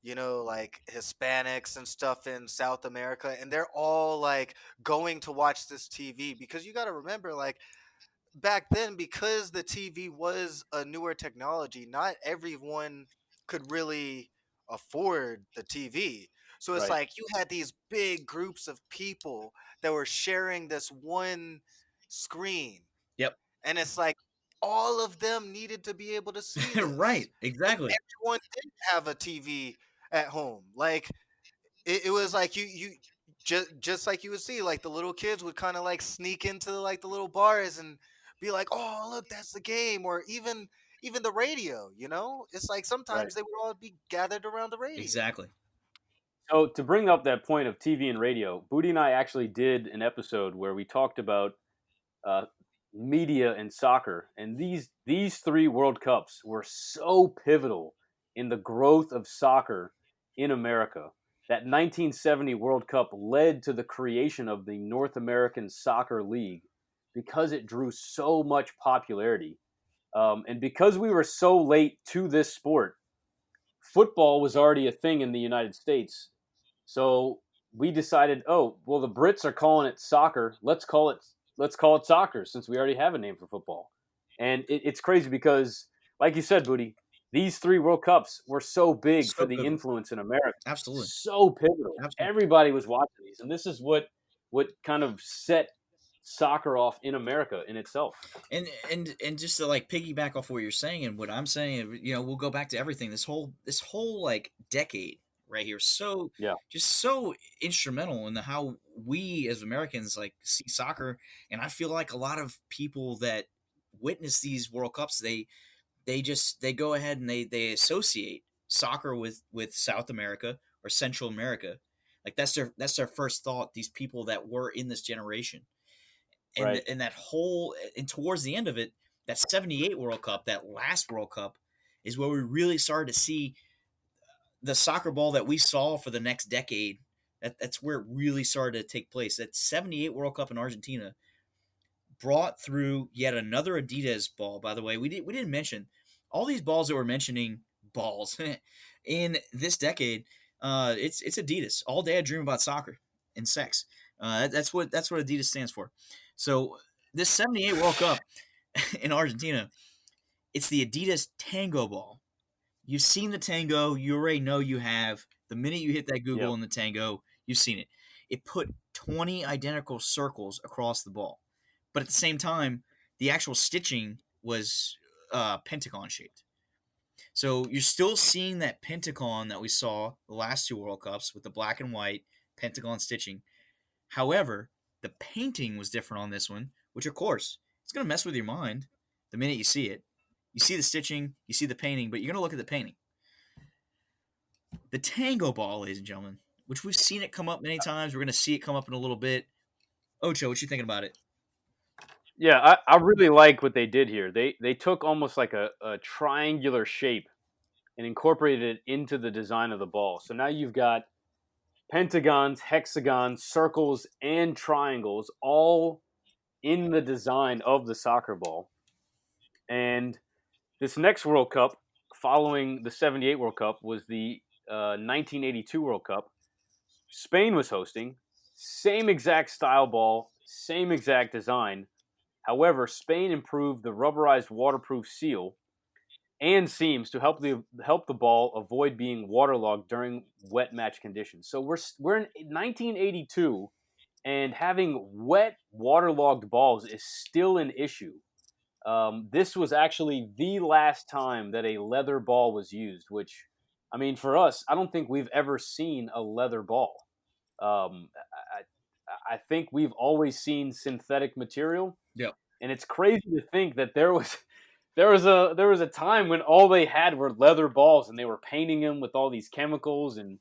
like Hispanics and stuff in South America, and they're all like going to watch this TV because you got to remember, like back then, because the TV was a newer technology, not everyone could really afford the TV. So it's Right. like you had these big groups of people that were sharing this one screen, Yep. and it's like all of them needed to be able to see this, Right. and Exactly. everyone didn't have a TV at home. Like it was like you just like you would see, like the little kids would kind of like sneak into like the little bars and be like, "Oh, look, that's the game," or even the radio. It's like Right. sometimes they would all be gathered around the radio. Exactly. So to bring up that point of TV and radio, Booty and I actually did an episode where we talked about uh, media and soccer, and these three World Cups were so pivotal in the growth of soccer in America. That 1970 World Cup led to the creation of the North American Soccer League because it drew so much popularity, and because we were so late to this sport. Football was already a thing in the United States, so we decided, oh, well, the Brits are calling it soccer. Let's call it soccer since we already have a name for football. And it's crazy because, like you said, Booty, these three World Cups were so big for So the pivotal. influence in America, Absolutely. so pivotal. Absolutely. Everybody was watching these, and this is what kind of set soccer off in America in itself. And just to like piggyback off what you're saying and what I'm saying, we'll go back to everything. This whole like decade right here, so Yeah, just so instrumental in the how we as Americans like see soccer. And I feel like a lot of people that witness these World Cups, they go ahead and they associate soccer with South America or Central America. Like that's their first thought. These people that were in this generation, and right, that whole and towards the end of it, that 78 World Cup, that last World Cup, is where we really started to see the soccer ball that we saw for the next decade. That's where it really started to take place. That 78 World Cup in Argentina brought through yet another Adidas ball. By the way, we didn't mention all these balls that we're mentioning balls in this decade. It's Adidas. All day I dream about soccer and sex. That's what Adidas stands for. So this 78 World Cup in Argentina, it's the Adidas Tango ball. You've seen the Tango. You already know you have. The minute you hit that Google yep, in the Tango, you've seen it. It put 20 identical circles across the ball. But at the same time, the actual stitching was pentagon shaped. So you're still seeing that pentagon that we saw the last two World Cups with the black and white pentagon stitching. However, the painting was different on this one, which of course it's going to mess with your mind the minute you see it. You see the stitching, you see the painting, but you're going to look at the painting. The tango ball, ladies and gentlemen, which we've seen it come up many times. We're going to see it come up in a little bit. Ocho, what you thinking about it? Yeah, I really like what they did here. They took almost like a triangular shape and incorporated it into the design of the ball. So now you've got pentagons, hexagons, circles, and triangles all in the design of the soccer ball. And this next World Cup, following the '78 World Cup, was the 1982 World Cup. Spain was hosting. Same exact style ball, same exact design. However, Spain improved the rubberized waterproof seal and seams to help the ball avoid being waterlogged during wet match conditions. So we're in 1982, and having wet waterlogged balls is still an issue. This was actually the last time that a leather ball was used, which, I mean, for us, I don't think we've ever seen a leather ball. Um, I think we've always seen synthetic material, Yep. and it's crazy to think that there was a time when all they had were leather balls, and they were painting them with all these chemicals, and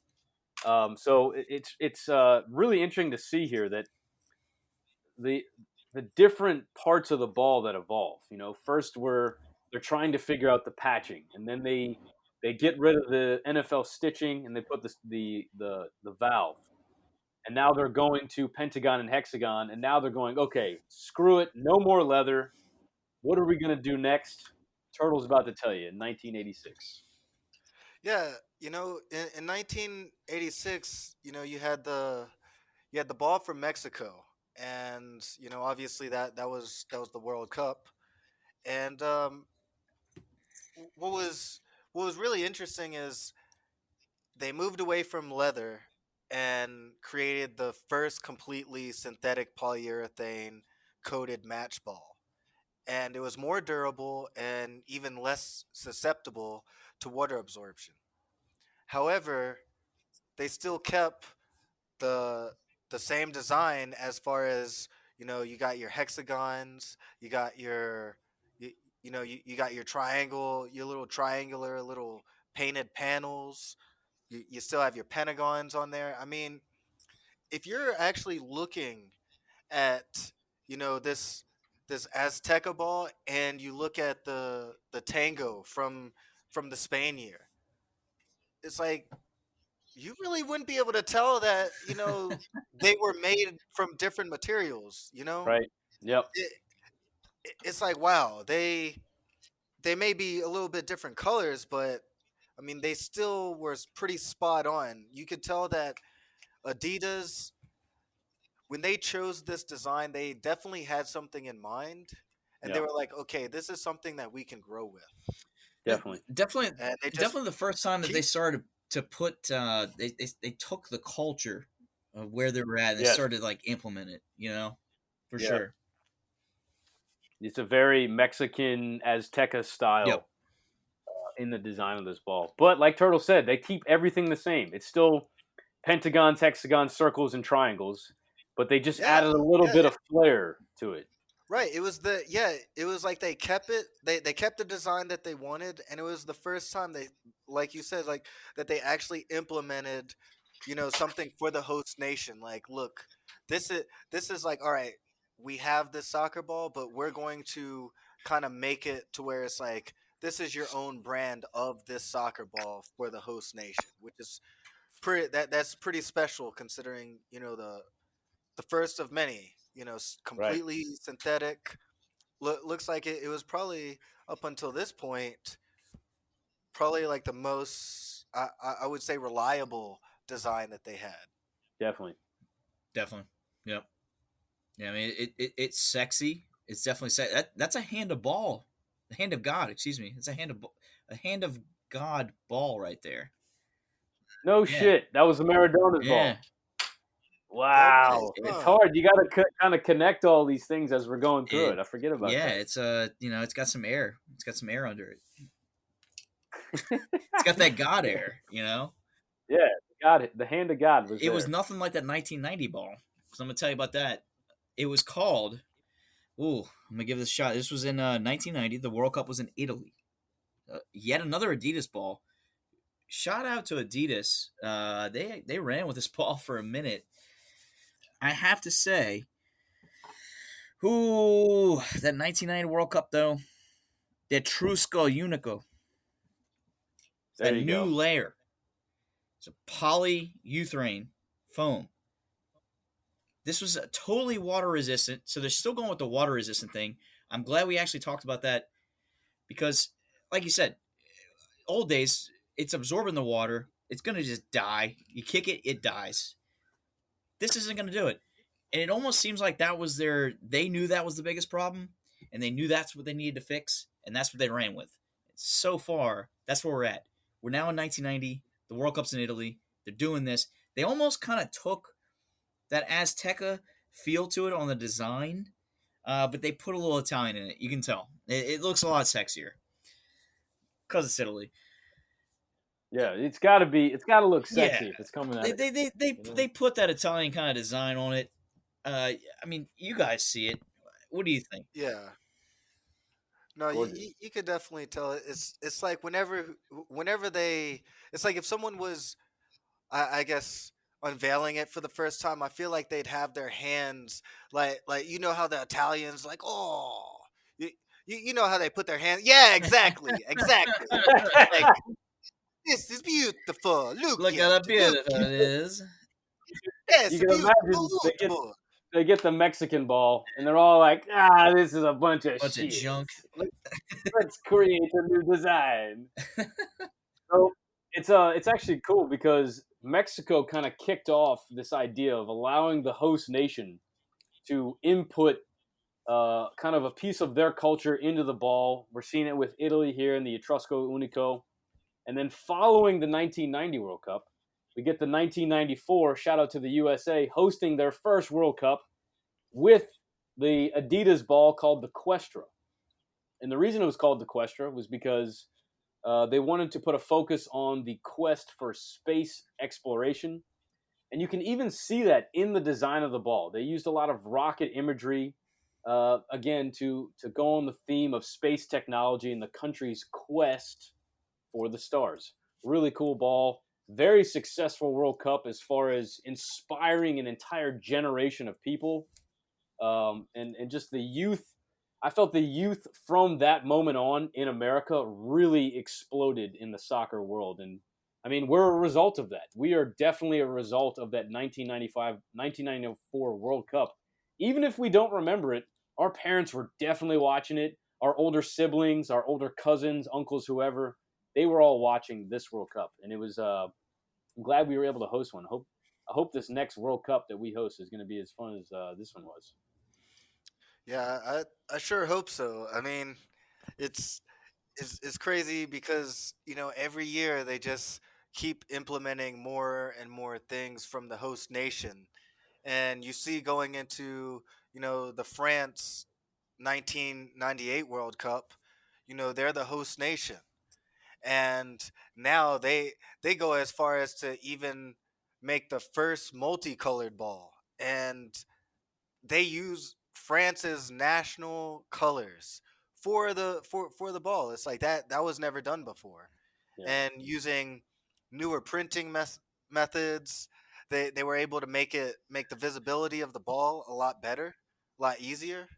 so it's really interesting to see here that the the different parts of the ball that evolve. First they're trying to figure out the patching, and then they get rid of the NFL stitching and they put the valve, and now they're going to pentagon and hexagon, and now they're going, okay, screw it, no more leather. What are we gonna do next? Turtle's about to tell you in 1986. Yeah, in 1986, you had the ball from Mexico, and obviously that was the World Cup. And what was really interesting is they moved away from leather and created the first completely synthetic polyurethane coated match ball. And it was more durable and even less susceptible to water absorption. However, they still kept the the same design as far as you got your hexagons, you got you got your triangle, your little triangular little painted panels. You still have your pentagons on there. I mean, if you're actually looking at this Azteca ball, and you look at the tango from the Spain year, it's like you really wouldn't be able to tell that they were made from different materials. Right. Yep. It's like, wow, they may be a little bit different colors, but I mean they still were pretty spot on. You could tell that Adidas, when they chose this design, they definitely had something in mind, and they Yep. were like, okay, this is something that we can grow with. Yeah, Definitely. definitely, And they just definitely the first time that they keep started to put they took the culture of where they were at and they Yes. started to, like, implement it. For Yeah. sure. It's a very Mexican Azteca Yep. style in the design of this ball. But like Turtle said, they keep everything the same. It's still pentagons, hexagons, circles, and triangles, but they just yeah, added a little yeah. bit of flair to it. Right. It was like they kept it. They kept the design that they wanted, and it was the first time they, like you said, like that they actually implemented, something for the host nation. Like, look, this is like, all right, we have this soccer ball, but we're going to kind of make it to where it's like this is your own brand of this soccer ball for the host nation, which is that's pretty special considering the first of many, Right. completely synthetic. Looks like it was probably up until this point, probably like the most I would say reliable design that they had. Definitely. Definitely. Yep. Yeah, I mean it's sexy. It's definitely that's a hand of ball, a hand of God. Excuse me. It's a hand of God ball right there. No Yeah. shit. That was the Maradona's Yeah. ball. That was, Wow. It's huh? hard. You got to kind of connect all these things as we're going through It. it. I forget about Yeah. that. It's got some air. It's got some air under it. It's got that God air. Yeah. God, the hand of God was It was there. nothing like that 1990 ball. So I'm gonna tell you about that. It was called. Ooh, I'm gonna give this a shot. This was in 1990. The World Cup was in Italy. Yet another Adidas ball. Shout out to Adidas. They ran with this ball for a minute. I have to say, Who that 1990 World Cup though? The Etrusco Unico, There that you new go. layer. It's a polyurethane foam. This was totally water resistant, so they're still going with the water resistant thing. I'm glad we actually talked about that because, like you said, old days it's absorbing the water. It's gonna just die. You kick it, it dies. This isn't gonna do it, and it almost seems like that was their. They knew that was the biggest problem, and they knew that's what they needed to fix, and that's what they ran with. So far, that's where we're at. We're now in 1990. The World Cup's in Italy. They're doing this. They almost kind of took that Azteca feel to it on the design, but they put a little Italian in it. You can tell. It looks a lot sexier because it's Italy. Yeah, it's got to be. It's got to look Yeah, sexy if it's coming out they of. they they they, You know, they put that Italian kind of design on it. I mean, you guys see it. What do you think? Yeah. No, gorgeous. you could definitely tell it's like whenever they it's like if someone was I guess unveiling it for the first time, I feel like they'd have their hands like you know how the Italians like you, you know how they put their hands, yeah, exactly, like this is beautiful, look Look at how it, look beautiful at it is. You it's a can beautiful imagine football. they get the Mexican ball and they're all like, "Ah, this is a bunch of Bunch of shit. junk. Let's create a new design." So it's actually cool because Mexico kind of kicked off this idea of allowing the host nation to input kind of a piece of their culture into the ball. We're seeing it with Italy here in the Etrusco Unico. And then following the 1990 World Cup, we get the 1994, shout out to the USA, hosting their first World Cup with the Adidas ball called the Questra. And the reason it was called the Questra was because they wanted to put a focus on the quest for space exploration. And you can even see that in the design of the ball. They used a lot of rocket imagery, again, to go on the theme of space technology and the country's quest for the stars. Really cool ball. Very successful World Cup as far as inspiring an entire generation of people, and just the youth. I felt the youth from that moment on in America really exploded in the soccer world, and I mean we're a result of that. We are definitely a result of that 1995, 1994 World Cup. Even if we don't remember it, our parents were definitely watching it. Our older siblings, our older cousins, uncles, whoever, they were all watching this World Cup, and it was. I'm glad we were able to host one. I hope this next World Cup that we host is going to be as fun as this one was. Yeah, I sure hope so. I mean, it's it's crazy because you know every year they just keep implementing more and more things from the host nation, and you see going into you know the France 1998 World Cup, you know they're the host nation, and now they go as far as to even make the first multicolored ball, and they use France's national colors for the ball. It's like that was never done before, Yeah, and using newer printing methods, they were able to make the visibility of the ball a lot better, a lot easier.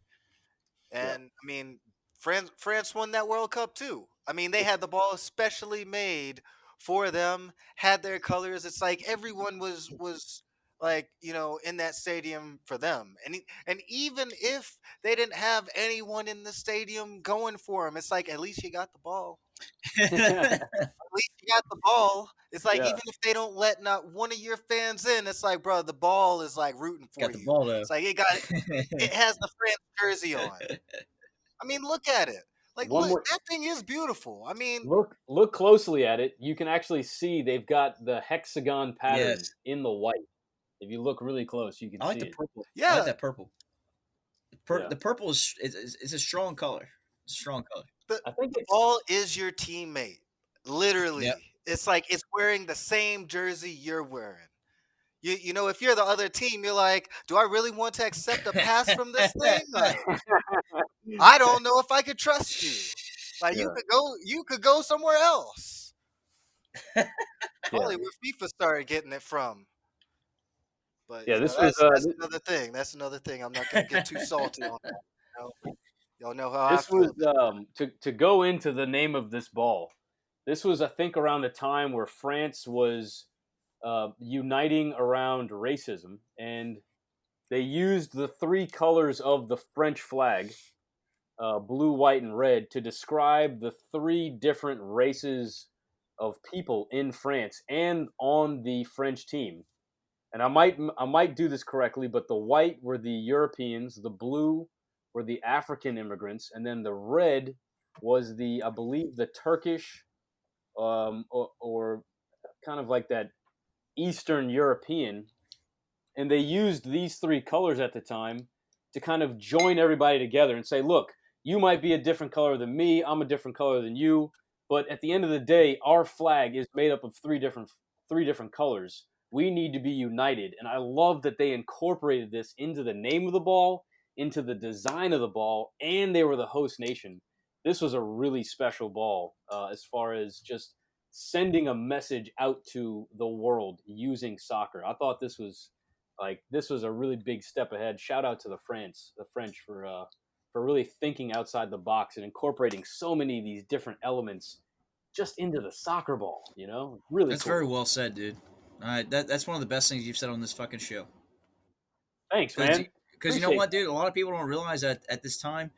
yeah. And I mean, France won that World Cup too. I mean, they had the ball specially made for them, had their colors. It's like everyone was like you know in that stadium for them, and even if they didn't have anyone in the stadium going for them, it's like at least you got the ball. At least you got the ball. It's like Yeah, even if they don't let not one of your fans in, it's like bro, the ball is like rooting for Got the you. ball though. It's like it has the France jersey on. I mean, look at it. Like, one look, more that thing is beautiful. I mean, look closely at it. You can actually see they've got the hexagon pattern Yes, in the white. If you look really close, you can I like see the it. purple. I like yeah, that purple. Yeah, The purple is a strong color. It's a strong color. the I think the it's ball is your teammate. Yep. Literally, it's like it's wearing the same jersey you're wearing. You know, if you're the other team, you're like, do I really want to accept a pass from this thing? Like, I don't know if I could trust you. Like, yeah, you could go somewhere else. yeah. Probably where FIFA started getting it from. But Yeah, you know, this was that's another thing. That's another thing. I'm not gonna get too salty on that. You know? Y'all know how I this feel was about to go into the name of this ball. This was, I think, around the time where France was uniting around racism, and they used the three colors of the French flag, blue, white, and red, to describe the three different races of people in France and on the French team. And I might do this correctly, but the white were the Europeans, the blue were the African immigrants, and then the red was I believe, the Turkish, or kind of like that Eastern European, and they used these three colors at the time to kind of join everybody together and say, look, you might be a different color than me, I'm a different color than you, but at the end of the day, our flag is made up of three different colors. We need to be united. And I love that they incorporated this into the name of the ball, into the design of the ball, and they were the host nation. This was a really special ball, as far as just sending a message out to the world using soccer. I thought this was a really big step ahead. Shout out to the French for really thinking outside the box and incorporating so many of these different elements just into the soccer ball. Really That's cool. very well said, dude. That's one of the best things you've said on this fucking show. Thanks, Because man. you know Appreciate what, dude? A lot of people don't realize that at this time,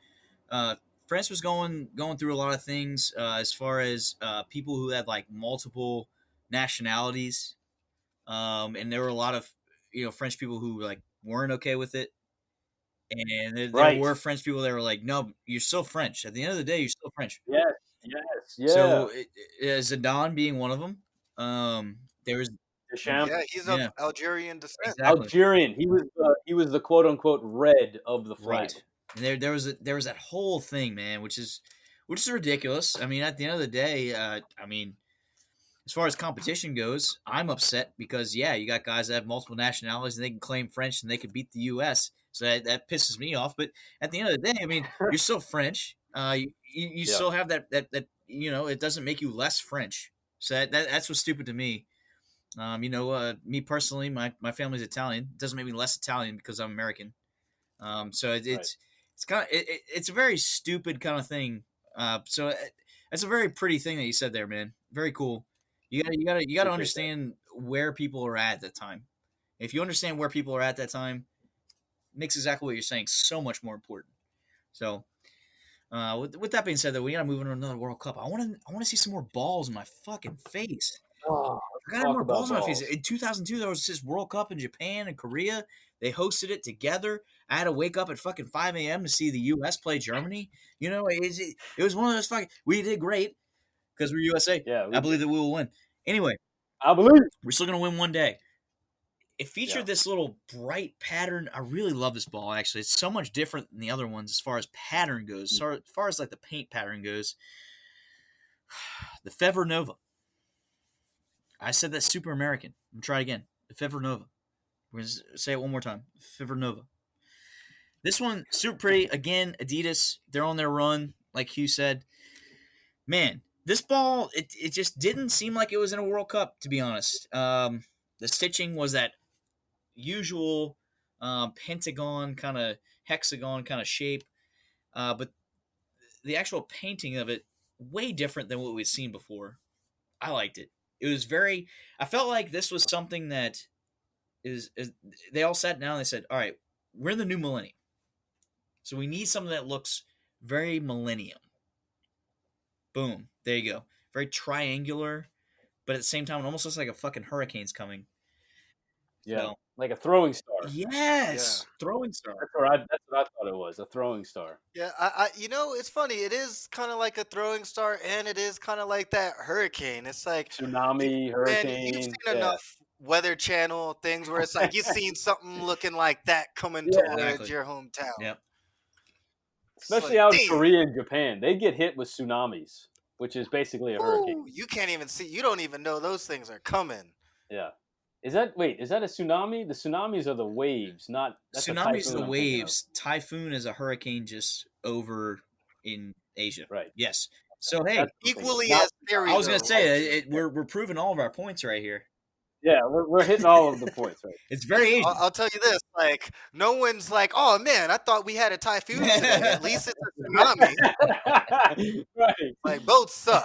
France was going through a lot of things, as far as people who had like multiple nationalities, and there were a lot of French people who like weren't okay with it, and there Right. were French people that were like, no, you're still French. At the end of the day, you're still French. Yes. Yes. Yeah. So Zidane being one of them, there was it. Deschamps. Yeah, he's of yeah, Algerian descent. exactly. Algerian. He was the quote unquote red of the flag. Right. And there was that whole thing, man, which is ridiculous. I mean, at the end of the day, I mean, as far as competition goes, I'm upset because yeah, you got guys that have multiple nationalities and they can claim French and they can beat the U.S. So that pisses me off. But at the end of the day, I mean, you're still French. You Yeah. still have that it doesn't make you less French. So that's what's stupid to me. Me personally, my family's Italian. It doesn't make me less Italian because I'm American. So Right. it's kind of it's a very stupid kind of thing. So that's a very pretty thing that you said there, man. Very cool. You gotta Appreciate that. understand where people are at that time. If you understand where people are at that time, it makes exactly what you're saying so much more important. So with that being said, though, we gotta move on to another World Cup. I want to see some more balls in my fucking face. Oh, I let's gotta have talk more about balls in my face. balls. In 2002, there was this World Cup in Japan and Korea. They hosted it together. I had to wake up at fucking 5 a.m. to see the U.S. play Germany. It was one of those fucking. We did great because we're USA. Yeah, I we believe did. that we will win. Anyway, I believe. we're still gonna win one day. It Yeah. featured this little bright pattern. I really love this ball. Actually, it's so much different than the other ones as far as pattern goes. As far as like the paint pattern goes, the Fever Nova. I said that's super American. I'm gonna try it again. The Fever Nova. We're gonna say it one more time. Fever Nova. This one, super pretty. Again, Adidas. They're on their run, like Hugh said. Man, this ball, it just didn't seem like it was in a World Cup, to be honest. The stitching was that usual pentagon kind of hexagon kind of shape, but the actual painting of it way different than what we've seen before. I liked it. It was very. I felt like this was something that is they all sat down and they said, all right, we're in the new millennium. So we need something that looks very millennium. Boom. There you go. Very triangular, but at the same time, it almost looks like a fucking hurricane's coming. Yeah, So, like a throwing star. Yeah. yes. Throwing star. That's what I thought it was. A throwing star. Yeah, it's funny. It is kind of like a throwing star, and it is kind of like that hurricane. It's like, Tsunami, man, you've hurricane. seen Yeah. enough Weather Channel things where it's like you've seen something looking like that coming Yeah. towards Exactly. your hometown. Yep. It's Especially like, out in damn, Korea and Japan, they get hit with tsunamis, which is basically a hurricane. ooh, you can't even see. You don't even know those things are coming. Yeah. Is that a tsunami? The tsunamis are the waves, not that's a Tsunamis, typhoon the I'm thinking of. waves. Typhoon is a hurricane just over in Asia. Right. Yes. So hey, That's what I'm thinking of. Equally Not as scary I was though. gonna say we're proving all of our points right here. Yeah, we're hitting all of the points, right? It's very Asian. I'll tell you this: like, no one's like, "Oh man, I thought we had a typhoon today." At least it's a tsunami. Right. Like, both suck.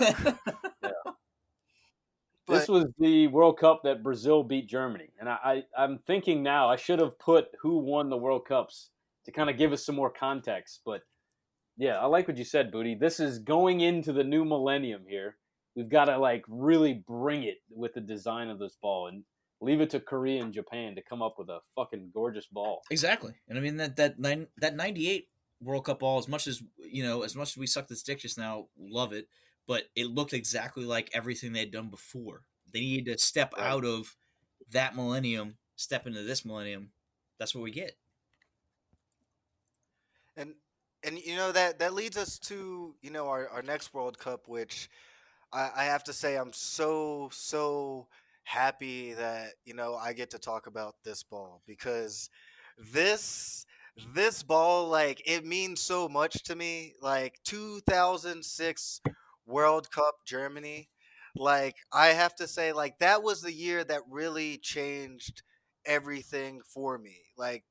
This But was the World Cup that Brazil beat Germany, and I'm thinking now I should have put who won the World Cups to kind of give us some more context. But yeah, I like what you said, Booty. This is going into the new millennium here. We've got to like really bring it with the design of this ball and leave it to Korea and Japan to come up with a fucking gorgeous ball. Exactly, and I mean that '98 World Cup ball, as much as as much as we sucked its dick just now, love it, but it looked exactly like everything they'd done before. They needed to step Right. out of that millennium, step into this millennium. That's what we get. and that leads us to our next World Cup, which I have to say I'm so happy that I get to talk about this ball, because this this ball, like, it means so much to me. Like, 2006 World Cup Germany, like, I have to say, like, that was the year that really changed everything for me. Like,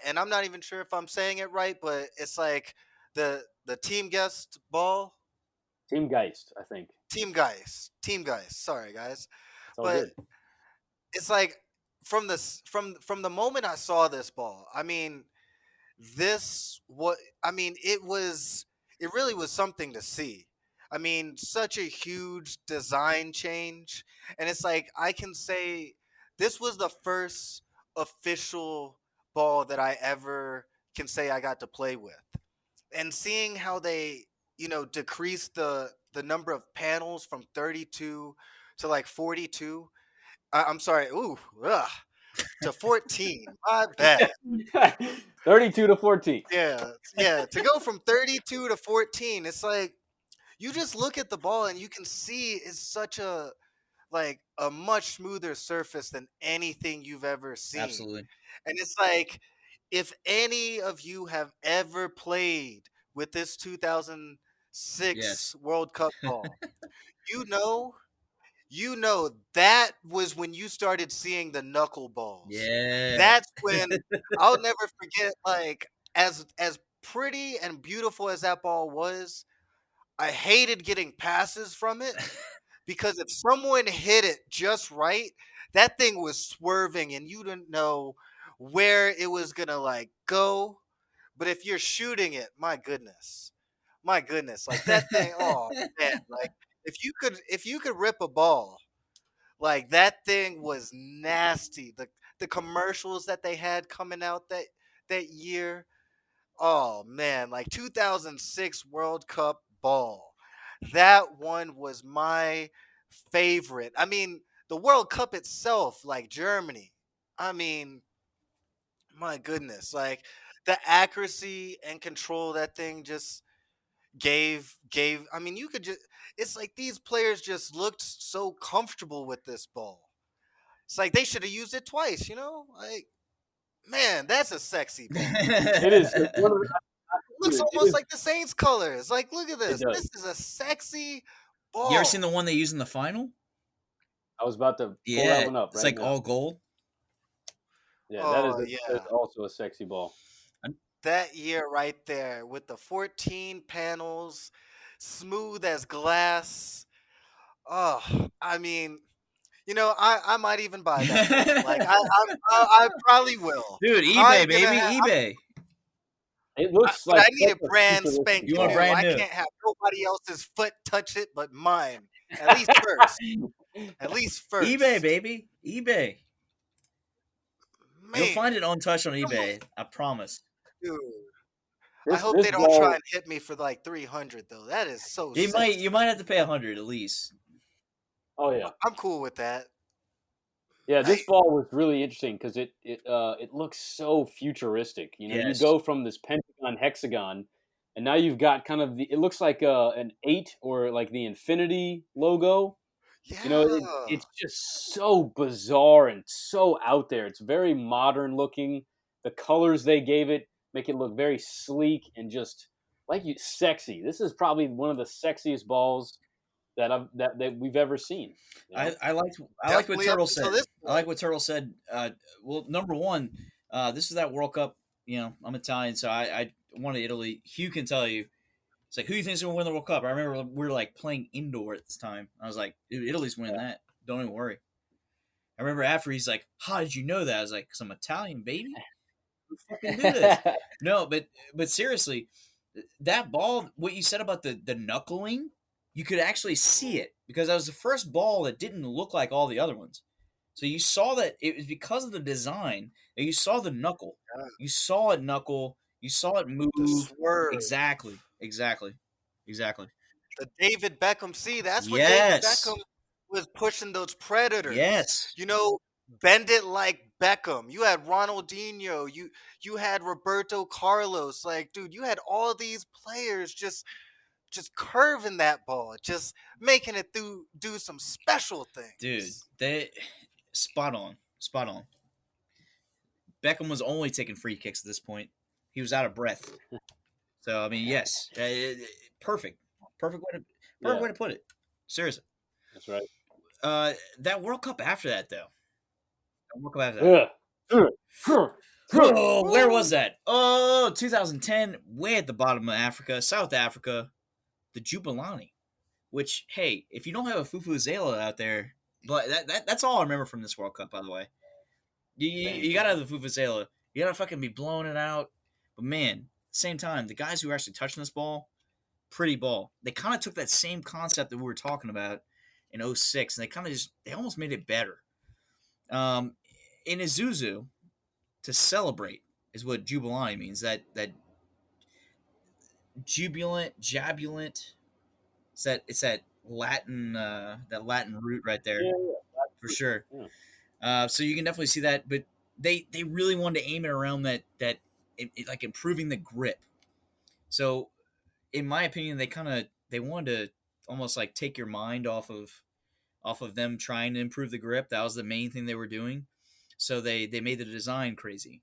and I'm not even sure if I'm saying it right, but it's like the team guest ball. Team Geist, I think. Team guys. Sorry, guys, It's all but good. it's like, from the moment I saw this ball, I mean, it really was something to see. I mean, such a huge design change, and it's like, I can say this was the first official ball that I ever can say I got to play with, and seeing how they decreased the number of panels from 32 to like 42. I'm sorry, to 14, my bad. 32-14. Yeah, to go from 32 to 14, it's like, you just look at the ball and you can see it's such a much smoother surface than anything you've ever seen. Absolutely, And it's like, if any of you have ever played with this 2006 yes, World Cup ball, you know, that was when you started seeing the knuckleballs. yeah. That's when, I'll never forget, like, as pretty and beautiful as that ball was, I hated getting passes from it, because if someone hit it just right, that thing was swerving and you didn't know where it was gonna, like, go. But if you're shooting it, my goodness, like, that thing, oh man, like, if you could rip a ball, like, that thing was nasty. The commercials that they had coming out that year, oh man, like, 2006 World Cup ball. That one was my favorite. I mean, the World Cup itself, like Germany. I mean, my goodness, like, the accuracy and control that thing just gave. I mean, you could just it's like these players just looked so comfortable with this ball. It's like they should have used it twice, you know? Like, man, that's a sexy ball. It is. It's one of the, Looks it almost is. like the Saints colors. Like, look at It this. does. This is a sexy You ever seen ball. the one they use in the final? I was about to pull that Yeah, one up it's right like now. all gold. Yeah, Oh that is yeah. also a sexy ball. That year right there with the 14 panels, smooth as glass. Oh, I mean, I might even buy that ball. Like, I probably will. Dude, I'm eBay, gonna baby, have, eBay. It looks but like I need such it a brand futuristic You spanking want ball. new. brand I new? can't have nobody else's foot touch it but mine. At least first. At least eBay, first. baby, eBay. You'll Man, find it untouched on come on, eBay. I promise. dude. I This hope this they don't try ball, and hit me for like 300 though. That is so You sexy. might have to pay 100 at least. oh yeah, I'm cool with that. yeah. Man, This ball was really interesting because it looks so futuristic. You know, you Yes. go from this pentagon hexagon, and now you've got kind of the. It looks like an 8 or like the infinity logo. You know, yeah. it's just so bizarre and so out there. It's very modern looking. The colors they gave it make it look very sleek and just like you sexy. This is probably one of the sexiest balls that we've ever seen. You know? I liked what Definitely up Turtle until said. this I like point. what Turtle said. Well, number one, this is that World Cup. You know, I'm Italian, so I wanted Italy. Hugh can tell you. It's like, who do you think's gonna win the World Cup? I remember we were like playing indoor at this time. I was like, dude, Italy's winning that. Don't even worry. I remember after he's like, how did you know that? I was like, because I'm Italian, baby. We fucking do this. No, but seriously, that ball, what you said about the knuckling, you could actually see it because that was the first ball that didn't look like all the other ones. So you saw that it was because of the design that you saw the knuckle. Yeah, You saw it knuckle. You saw it the move. swerve, Exactly. Exactly. Exactly. the David Beckham. See, that's what David Yes. Beckham was pushing those predators. Yes. You know, bend it like Beckham. You had Ronaldinho. You had Roberto Carlos. Like, dude, you had all these players just curving that ball, just making it do some special Dude, things. they spot on. Spot on. Beckham was only taking free kicks at this point. He was out of breath. So I mean, yes, perfect, perfect Yeah, way to put it. Seriously, that's right. that World Cup after that though. That World Cup after that. Yeah. Oh, where was Woo! that? Oh, 2010, way at the bottom of Africa, South Africa, the Jubilani. Which, hey, if you don't have a Fufuzela out there, but that's all I remember from this World Cup. By the way, you gotta have the Fufuzela. You gotta fucking be blowing it out. But man, same time, the guys who were actually touching this ball, pretty ball. They kind of took that same concept that we were talking about in '06, and they almost made it better. Um, in Isuzu, to celebrate is what jubilani means. That jubilant, jabulant. It's that Latin root right there Yeah, for sure. yeah, So you can definitely see that, but they really wanted to aim it around like improving the grip. So in my opinion, they wanted to almost like take your mind off of them trying to improve the grip. That was the main thing they were doing. So they made the design crazy.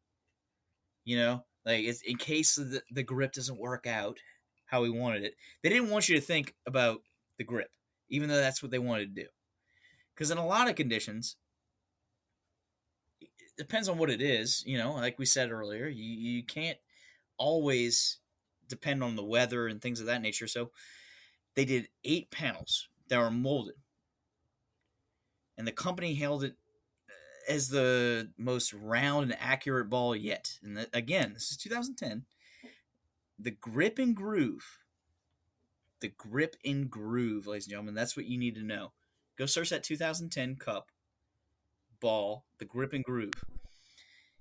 You know, like it's in case the grip doesn't work out how we wanted it. They didn't want you to think about the grip, even though that's what they wanted to do. Because in a lot of conditions, it depends on what it is. You know, like we said earlier, you can't always depend on the weather and things of that nature. So they did 8 panels that were molded, and the company hailed it as the most round and accurate ball yet. And again, this is 2010. The grip and groove, the grip and groove, ladies and gentlemen. That's what you need to know. Go search that 2010 Cup ball, the grip and groove.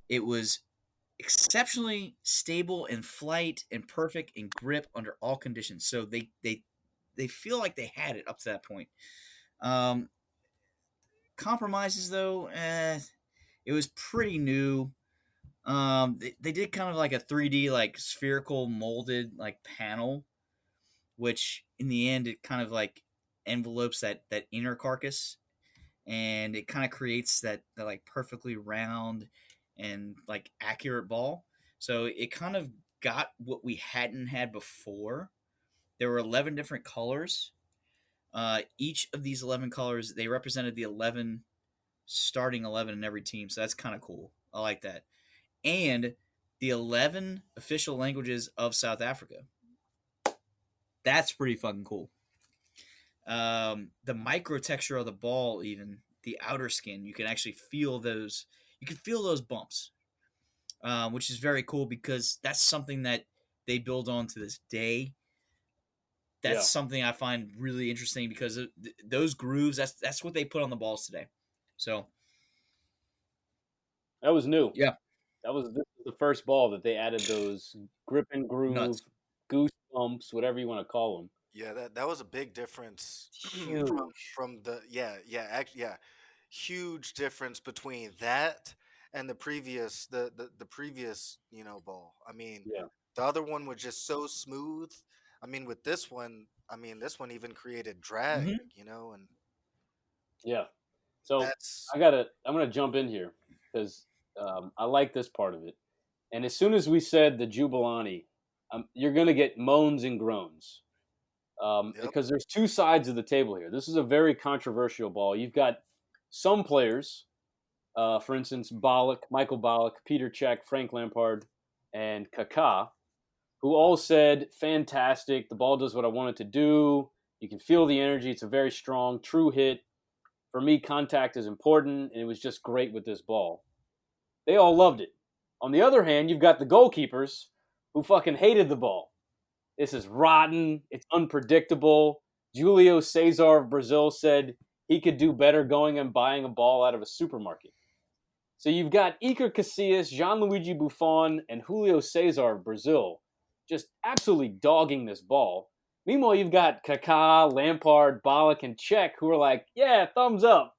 It was exceptionally stable in flight and perfect in grip under all conditions. So they feel like they had it up to that point. Um, Compromises though, it was pretty new. They did kind of like a 3D like spherical molded like panel, which in the end it kind of like envelopes that inner carcass, and it kind of creates that like perfectly round and like accurate ball. So it kind of got what we hadn't had before. There were 11 different colors. Each of these 11 colors they represented the 11 starting 11 in every team. So that's kind of cool. I like that. And the 11 official languages of South Africa. That's pretty fucking cool. The micro texture of the ball, even the outer skin, you can actually feel those. You can feel those bumps, which is very cool because that's something that they build on to this day. That's yeah. something I find really interesting because those grooves. That's what they put on the balls today. So That was new. yeah, This was the first ball that they added those grip and groove, nuts. goosebumps, whatever you want to call them. Yeah, that was a big difference Huge. from the yeah, huge difference between that and the previous ball. I mean, Yeah. the other one was just so smooth. I mean, with this one, this one even created drag, Mm-hmm. and Yeah. So that's I'm gonna jump in here because I like this part of it. And as soon as we said the Jubilani, you're gonna get moans and groans. Yep. because there's two sides of the table here. This is a very controversial ball. You've got some players, for instance, Michael Ballack, Peter Cech, Frank Lampard, and Kaká, who all said, fantastic, the ball does what I want it to do. You can feel the energy. It's a very strong, true hit. For me, contact is important, and it was just great with this ball. They all loved it. On the other hand, you've got the goalkeepers who fucking hated the ball. This is rotten. It's unpredictable. Julio Cesar of Brazil said he could do better going and buying a ball out of a supermarket. So you've got Iker Casillas, Gianluigi Buffon, and Julio Cesar of Brazil just absolutely dogging this ball. Meanwhile, you've got Kaká, Lampard, Ballack, and Cech who are like, yeah, thumbs up.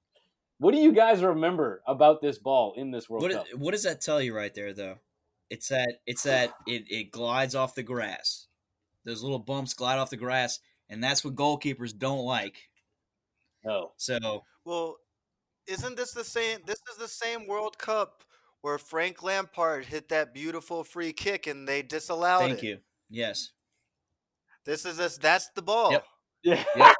What do you guys remember about this ball in this World Cup? What does that tell you right there, though? It's that it glides off the grass. Those little bumps glide off the grass, and that's what goalkeepers don't like. No. So, Well, isn't this the same? This is the same World Cup where Frank Lampard hit that beautiful free kick and they disallowed thank it. you. Yes. This is this. That's the ball. Yep. Yeah. Yep.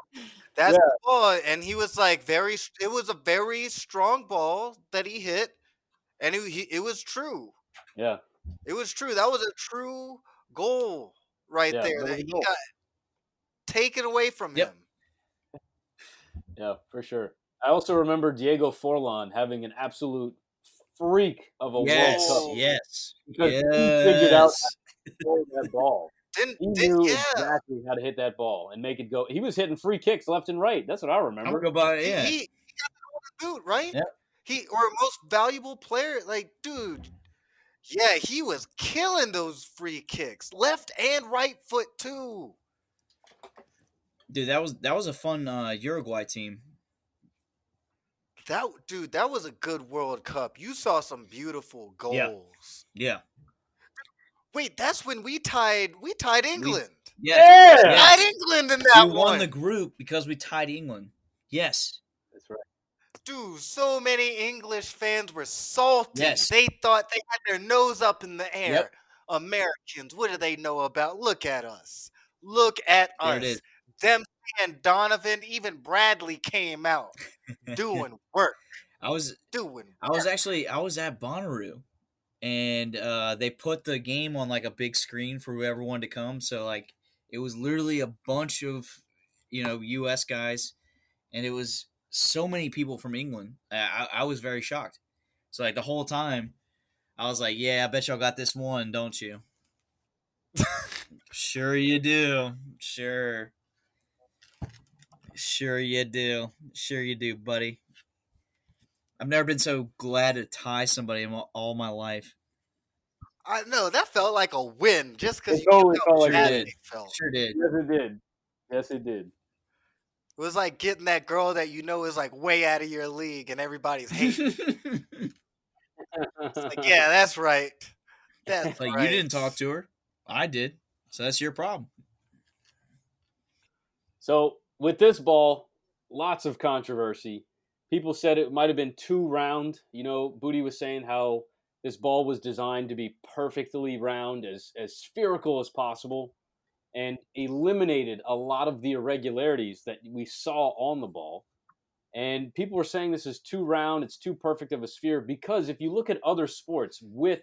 That's Yeah. the ball, and he was like very. It was a very strong ball that he hit, and it was true. Yeah. It was true. That was a true goal right Yeah. there That that was a he goal. got taken away from Yep. him. Yeah, for sure. I also remember Diego Forlan having an absolute freak of a World Yes. Cup Whoa. Yes. because he figured out Yes. how to throw that ball. Didn't He did knew yeah. exactly how to hit that ball and make it go. He was hitting free kicks left and right. That's what I I'm remember. gonna go by He, yeah. he he got the golden boot, right? Yep. He or most valuable player, like dude. Yeah, he was killing those free kicks, left and right foot too. Dude, that was a fun Uruguay team. That was a good World Cup. You saw some beautiful Yeah. goals. Yeah. Wait, that's when we tied England. Yes. Yeah! Tied Yes. England in that We won one. the group because we tied England. Yes. That's right. Dude, so many English fans were salty. Yes. They thought they had their nose up in the air. Yep. Americans, what do they know about? Look at us. Look at There it us. is. Dempsey and Donovan, even Bradley came out doing work. I was Doing I was at Bonnaroo, and they put the game on like a big screen for whoever wanted to come. So like it was literally a bunch of U.S. guys, and it was so many people from England. I was very shocked. So like the whole time, I was like, yeah, I bet y'all got this one, don't you? Sure you do. Sure you do. Sure you do, buddy. I've never been so glad to tie somebody in all my life. I know that felt like a win just because It you totally know felt how like a bad win. it felt. Sure did. Yes, it did. Yes, it did. It was like getting that girl that you know is like way out of your league and everybody's hating. Like, yeah, that's right. That's Like right. you didn't talk to her. I did. So that's your problem. So with this ball, lots of controversy. People said it might have been too round. You know, Booty was saying how this ball was designed to be perfectly round, as spherical as possible, and eliminated a lot of the irregularities that we saw on the ball. And people were saying this is too round, it's too perfect of a sphere, because if you look at other sports with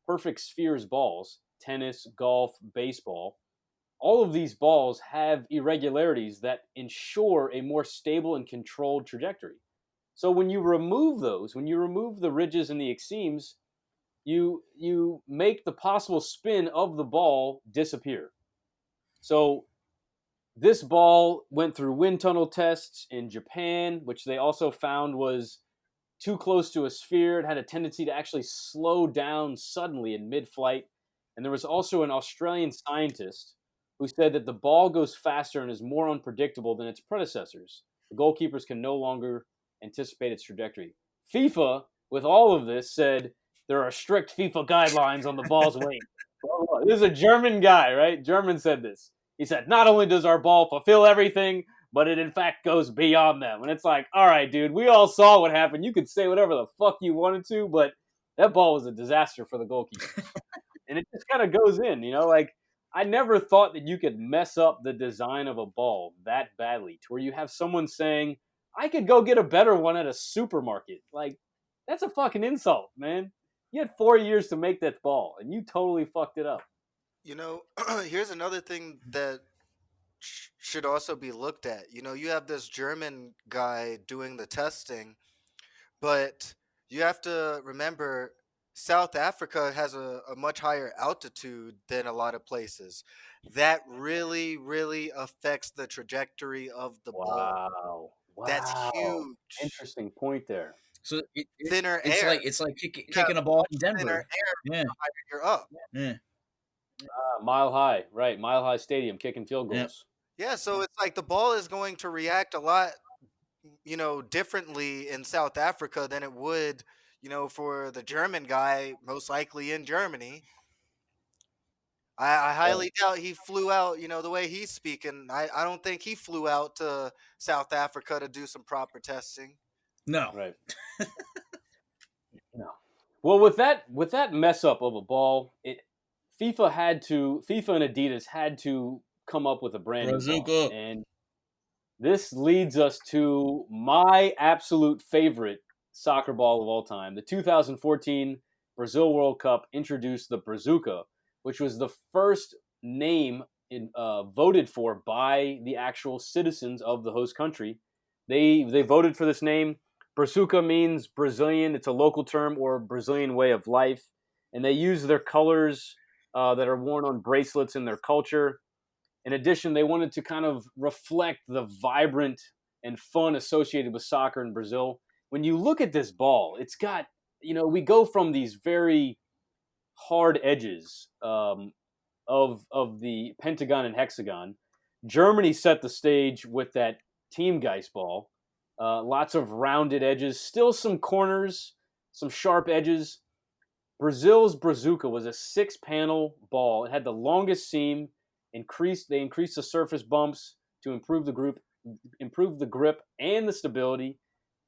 perfect spheres balls, tennis, golf, baseball, all of these balls have irregularities that ensure a more stable and controlled trajectory. So when you remove those, when you remove the ridges and the extremes, you make the possible spin of the ball disappear. So this ball went through wind tunnel tests in Japan, which they also found was too close to a sphere. It had a tendency to actually slow down suddenly in mid-flight. And there was also an Australian scientist who said that the ball goes faster and is more unpredictable than its predecessors. The goalkeepers can no longer anticipate its trajectory. FIFA, with all of this, said there are strict FIFA guidelines on the ball's weight. This is a German guy, right? German said this. He said, not only does our ball fulfill everything, but it in fact goes beyond them. And it's like, all right, dude, we all saw what happened. You could say whatever the fuck you wanted to, but that ball was a disaster for the goalkeeper. And it just kind of goes in, you know, like I never thought that you could mess up the design of a ball that badly to where you have someone saying, I could go get a better one at a supermarket. Like, that's a fucking insult, man. You had 4 years to make that ball, and you totally fucked it up. You know, here's another thing that should also be looked at. You know, you have this German guy doing the testing, but you have to remember South Africa has a much higher altitude than a lot of places. That really, really affects the trajectory of the ball. Wow. That's Wow. huge. Interesting point there. So Thinner it's air. like You have kicking a ball in much thinner Denver. air Yeah, the higher you're up. yeah, Mile High, right? Mile High Stadium kicking field yeah. goals. Yeah, so it's like the ball is going to react a lot, differently in South Africa than it would, for the German guy, most likely in Germany. I Right. highly doubt he flew out, the way he's speaking. I don't think he flew out to South Africa to do some proper testing. No, Right. No. Well, with that mess up of a ball, FIFA and Adidas had to come up with a brand new ball, Brazuca. and this leads us to my absolute favorite soccer ball of all time. The 2014 Brazil World Cup introduced the Brazuca, which was the first name voted for by the actual citizens of the host country. They voted for this name. Brazuca means Brazilian. It's a local term or Brazilian way of life, and they use their colors that are worn on bracelets in their culture. In addition, they wanted to kind of reflect the vibrant and fun associated with soccer in Brazil. When you look at this ball, it's got, we go from these very hard edges of the pentagon and hexagon. Germany set the stage with that Team Geist ball. Lots of rounded edges, still some corners, some sharp edges. Brazil's Brazuca was a six-panel ball. It had the longest seam. They increased the surface bumps to improve the grip and the stability,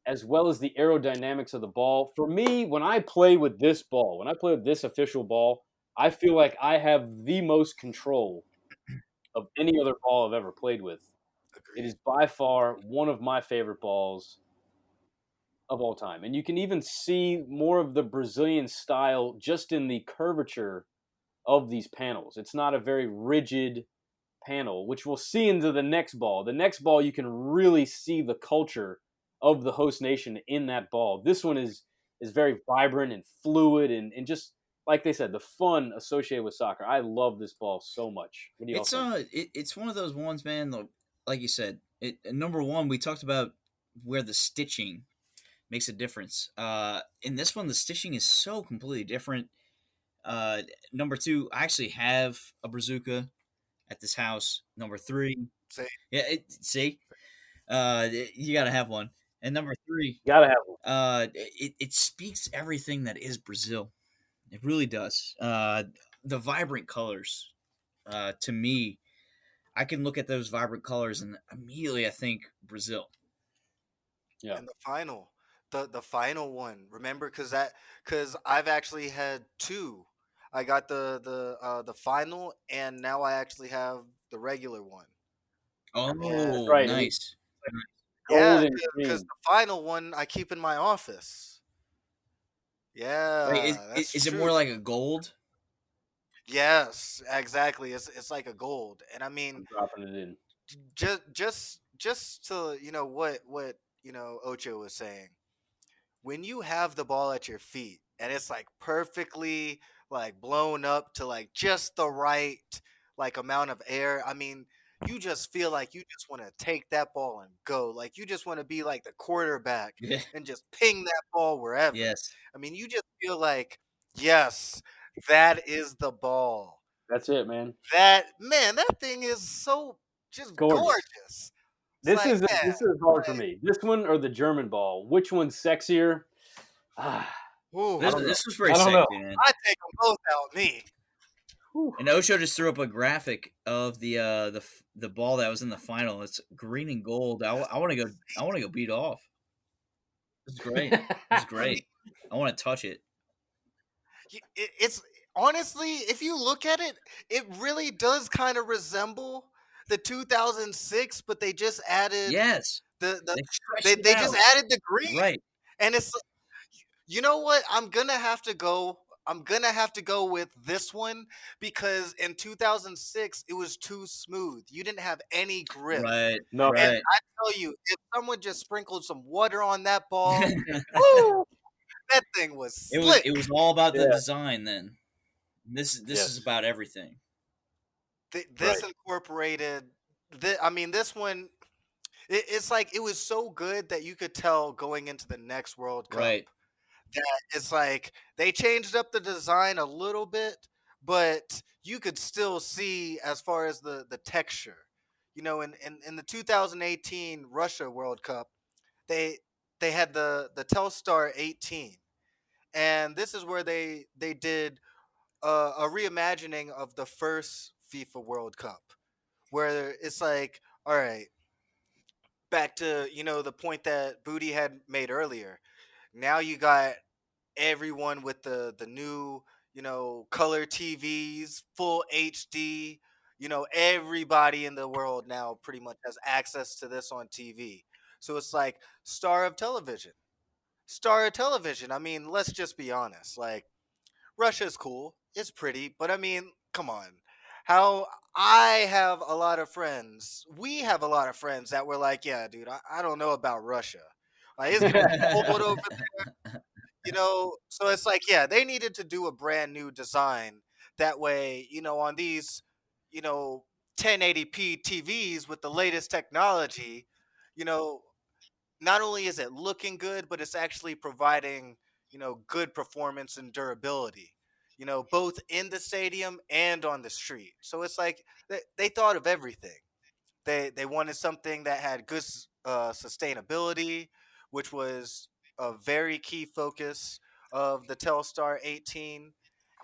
as well as the aerodynamics of the ball. For me, when I play with this ball, when I play with this official ball, I feel like I have the most control of any other ball I've ever played with. It Agreed. is by far one of my favorite balls of all time. And you can even see more of the Brazilian style just in the curvature of these panels. It's not a very rigid panel, which we'll see into the next ball. The next ball, you can really see the culture of the host nation in that ball. This one is very vibrant and fluid and just like they said, the fun associated with soccer. I love this ball so much. What do y'all think? It's one of those ones, man. Like you said, number one, we talked about where the stitching makes a difference. In this one, the stitching is so completely different. Uh, Number two, I actually have a Brazuca at this house. Number three, Say, yeah, see, you gotta have one. And number three, Gotta have one. it speaks everything that is Brazil. It really does. The vibrant colors, to me, I can look at those vibrant colors and immediately I think Brazil. Yeah. and the final one. Remember, because I've actually had two. I got the final, and now I actually have the regular one. And That's Oh, right. It was nice. yeah, gold and because green. the final one I keep in my office. Wait, Yeah, that's is it more true. like a gold? Yes, exactly. It's like a gold, and I mean, I'm dropping it in. just to what Ocho was saying. When you have the ball at your feet and it's like perfectly like blown up to like just the right like amount of air, I mean, you just feel like you just want to take that ball and go. Like you just want to be like the quarterback Yeah. and just ping that ball wherever. Yes. I mean, you just feel like, yes, that is the ball. That's it, man. That man, that thing is so It's just gorgeous. gorgeous. It's like, man, This is hard for me. This one or the German ball? Which one's sexier? Ah, I ooh, don't know. This was very I don't know. sexy, man. I take them both out me. Whew. And Osho just threw up a graphic of the ball that was in the final. It's green and gold. That's I want to go. I want to go beat off. This is great. This is I mean, great. I want to touch it. it's honestly, if you look at it, it really does kind of resemble the 2006, but they just added Yes, the they they stretched it they just out. added the green, Right, and it's you know what? I'm gonna have to go. I'm gonna have to go with this one because in 2006 it was too smooth. You didn't have any grip, right, No. and right. I tell you, if someone just sprinkled some water on that ball, woo, that thing was It slick. was all about the Yeah. design then. This is Yes. about everything. This Right. incorporated. I mean, this one. It's like it was so good that you could tell going into the next World Cup Right. that it's like they changed up the design a little bit, but you could still see as far as the texture. You know, in the 2018 Russia World Cup, they they had the Telstar 18, and this is where they did a reimagining of the first FIFA World Cup, where it's like, all right, back to the point that Booty had made earlier. Now you got everyone with the new color TVs, full HD. Everybody in the world now pretty much has access to this on TV. So it's like star of television. Star of television. I mean, let's just be honest. Like Russia's cool. It's pretty, but I mean, come on. How I have a lot of friends. We have a lot of friends that were like, yeah, dude, I don't know about Russia. Like it's getting cold over so it's like, yeah, they needed to do a brand new design. That way, on these, you know, 1080p TVs with the latest technology, you know, not only is it looking good, but it's actually providing, good performance and durability, both in the stadium and on the street. So it's like they thought of everything. They wanted something that had good sustainability, which was a very key focus of the Telstar 18.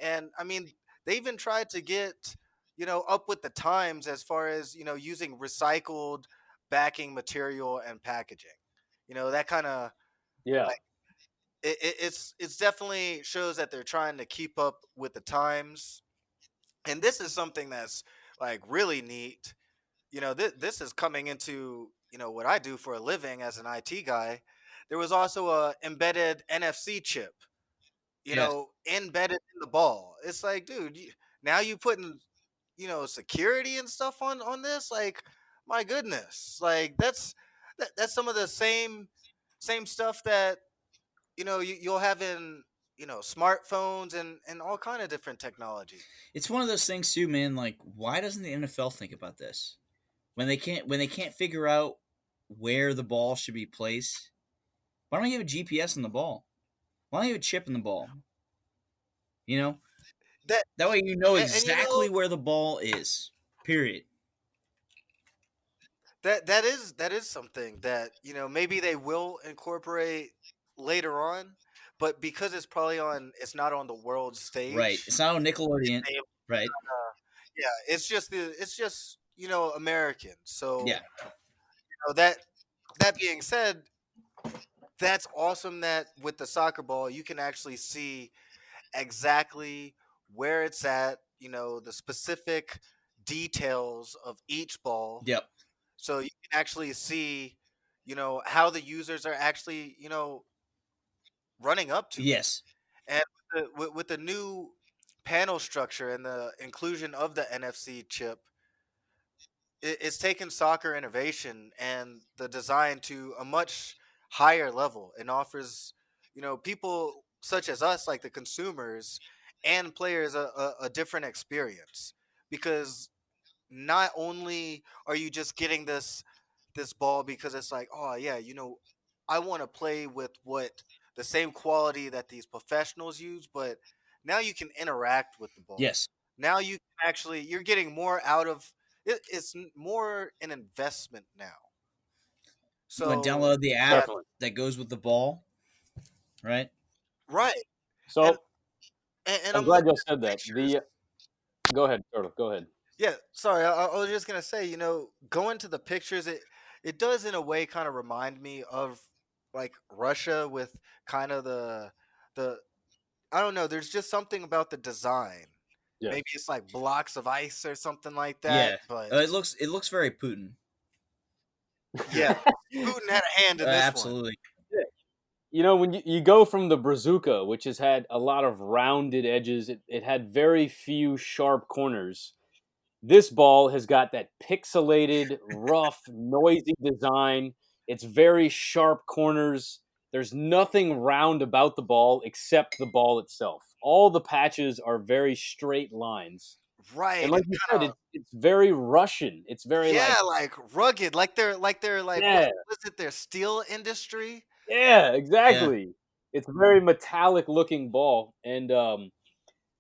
And I mean, they even tried to get up with the times as far as using recycled backing material and packaging. That kind of Yeah. like it's definitely shows that they're trying to keep up with the times. And this is something that's like really neat. This is coming into what I do for a living as an IT guy. There was also a embedded NFC chip, Yes. embedded in the ball. It's like, dude, now you putting security and stuff on this. Like, my goodness, like that's some of the same stuff that you'll have in smartphones and all kind of different technology. It's one of those things too, man. Like, why doesn't the NFL think about this when they can't figure out where the ball should be placed? Why don't you have a GPS in the ball? Why don't you have a chip in the ball? You know That that way you know and exactly where the ball is. Period. that is something that maybe they will incorporate later on, but because it's not on the world Right. stage. It's not on Nickelodeon. they, Right. yeah, it's just American. So Yeah. that being said, that's awesome that with the soccer ball you can actually see exactly where it's at, the specific details of each ball. Yep. So you can actually see, how the users are actually, running up to it. Yes. And with the new panel structure and the inclusion of the NFC chip, it's taken soccer innovation and the design to a much higher level and offers, people such as us, like the consumers and players, a different experience because not only are you just getting this ball because it's like, oh yeah, I want to play with what the same quality that these professionals use, but now you can interact with the ball. Yes. Now you can actually you're getting more out of it. It's more an investment now. You want to So download the app yeah, Definitely. that goes with the ball, right? right. And So and I'm I'm glad looking you at said the that. pictures. The Go ahead, Turtle. Go ahead. Yeah, sorry. I was just gonna say, going to the pictures, it does in a way kind of remind me of like Russia with kind of the I don't know. There's just something about the design. Maybe Yes. it's like blocks of ice or something like that. Yeah, But it looks very Putin. yeah, Putin had a hand in this one. Absolutely. You know, when you go from the Brazuca, which has had a lot of rounded edges, it had very few sharp corners. This ball has got that pixelated, rough, noisy design. It's very sharp corners. There's nothing round about the ball except the ball itself. All the patches are very straight lines. And Right, like and you said, kind of it's very Russian. It's very yeah, like, like rugged, like they're like what yeah, was it? Their steel industry. yeah, Yeah. exactly. It's a very metallic looking ball. And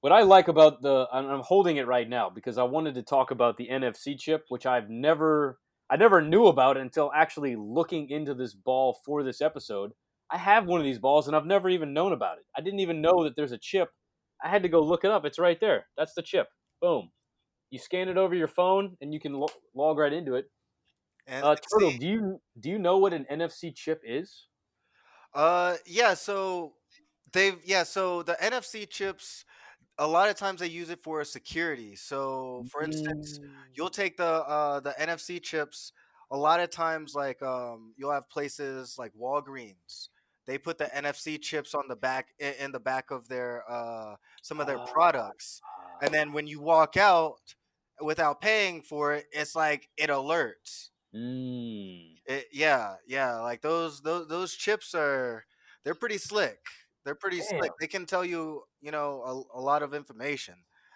what I like about I'm holding it right now because I wanted to talk about the NFC chip, which I never knew about until actually looking into this ball for this episode. I have one of these balls and I've never even known about it. I didn't even know that there's a chip. I had to go look it up. It's right there. That's the chip. Boom. You scan it over your phone and you can log right into it. And Turtle, see, do you know what an NFC chip is? yeah, so so the NFC chips, a lot of times they use it for security. So, for instance, Mm. you'll take the NFC chips. A lot of times, like you'll have places like Walgreens. They put the NFC chips on the back in the back of their some of their Ah, products, and then when you walk out without paying for it, it's like it alerts. mm. Yeah, like those chips are they're pretty slick. They're pretty slick. Damn. They can tell you, a lot of information.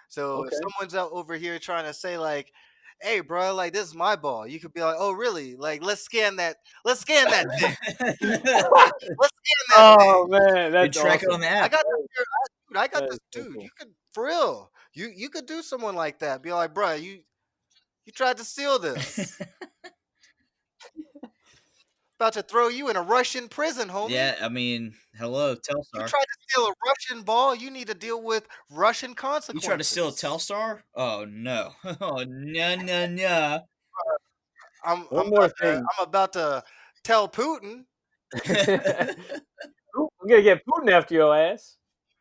So if Okay. someone's out over here trying to say like, "Hey, bro, like this is my ball," you could be like, "Oh, really? Like let's scan that. Let's scan that thing. Let's scan that thing. Oh man, You that's track it on awesome. the I app. got this, dude. I got That this is so dude. You cool. could for real. You could do someone like that. Be like, bro, you tried to steal this. About to throw you in a Russian prison, homie." Yeah, I mean, hello, You Telstar. tried to steal a Russian ball, you need to deal with Russian You tried to steal a consequences. Telstar? Oh no. Oh no no no. One more thing. I'm about to tell Putin, I'm gonna get Putin after your ass.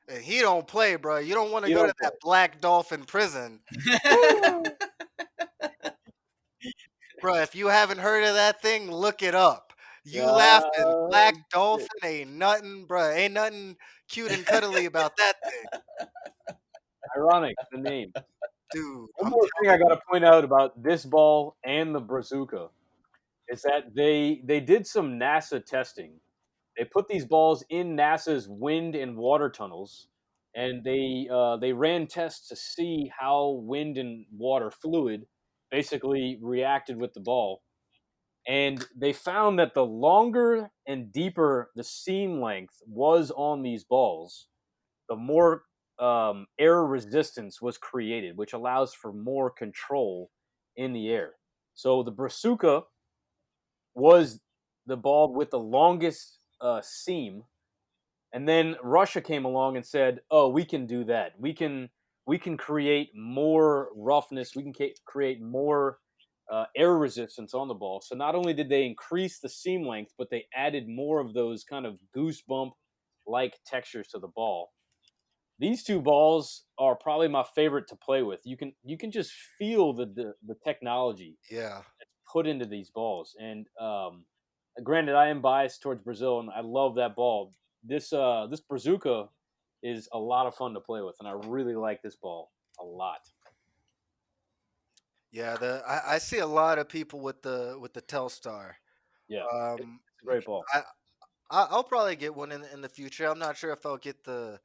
and he don't play, bro. You don't want to You go to don't that play. black dolphin prison, bro. If you haven't heard of that thing, look it up. You laughing, Uh, black dolphin ain't nothing, bro. Ain't nothing cute and cuddly about that thing, ironic the name. dude. One I'm more thing I gotta point out about this ball and the Brazuca is that they did some NASA testing. They put these balls in NASA's wind and water tunnels, and they ran tests to see how wind and water fluid basically reacted with the ball. And they found that the longer and deeper the seam length was on these balls, the more air resistance was created, which allows for more control in the air. So the Brazuca was the ball with the longest seam, and then Russia came along and said, "Oh, we can do that. We can create more roughness. We can create more air resistance on the ball." So not only did they increase the seam length, but they added more of those kind of goosebump like textures to the ball. These two balls are probably my favorite to play with. You can just feel the technology yeah, put into these balls. And granted, I am biased towards Brazil, and I love that ball. This Brazuca is a lot of fun to play with, and I really like this ball a lot. yeah. I see a lot of people with the Telstar. Yeah, Um, it's a great ball. I I'll probably get one in the future. I'm not sure if I'll get the.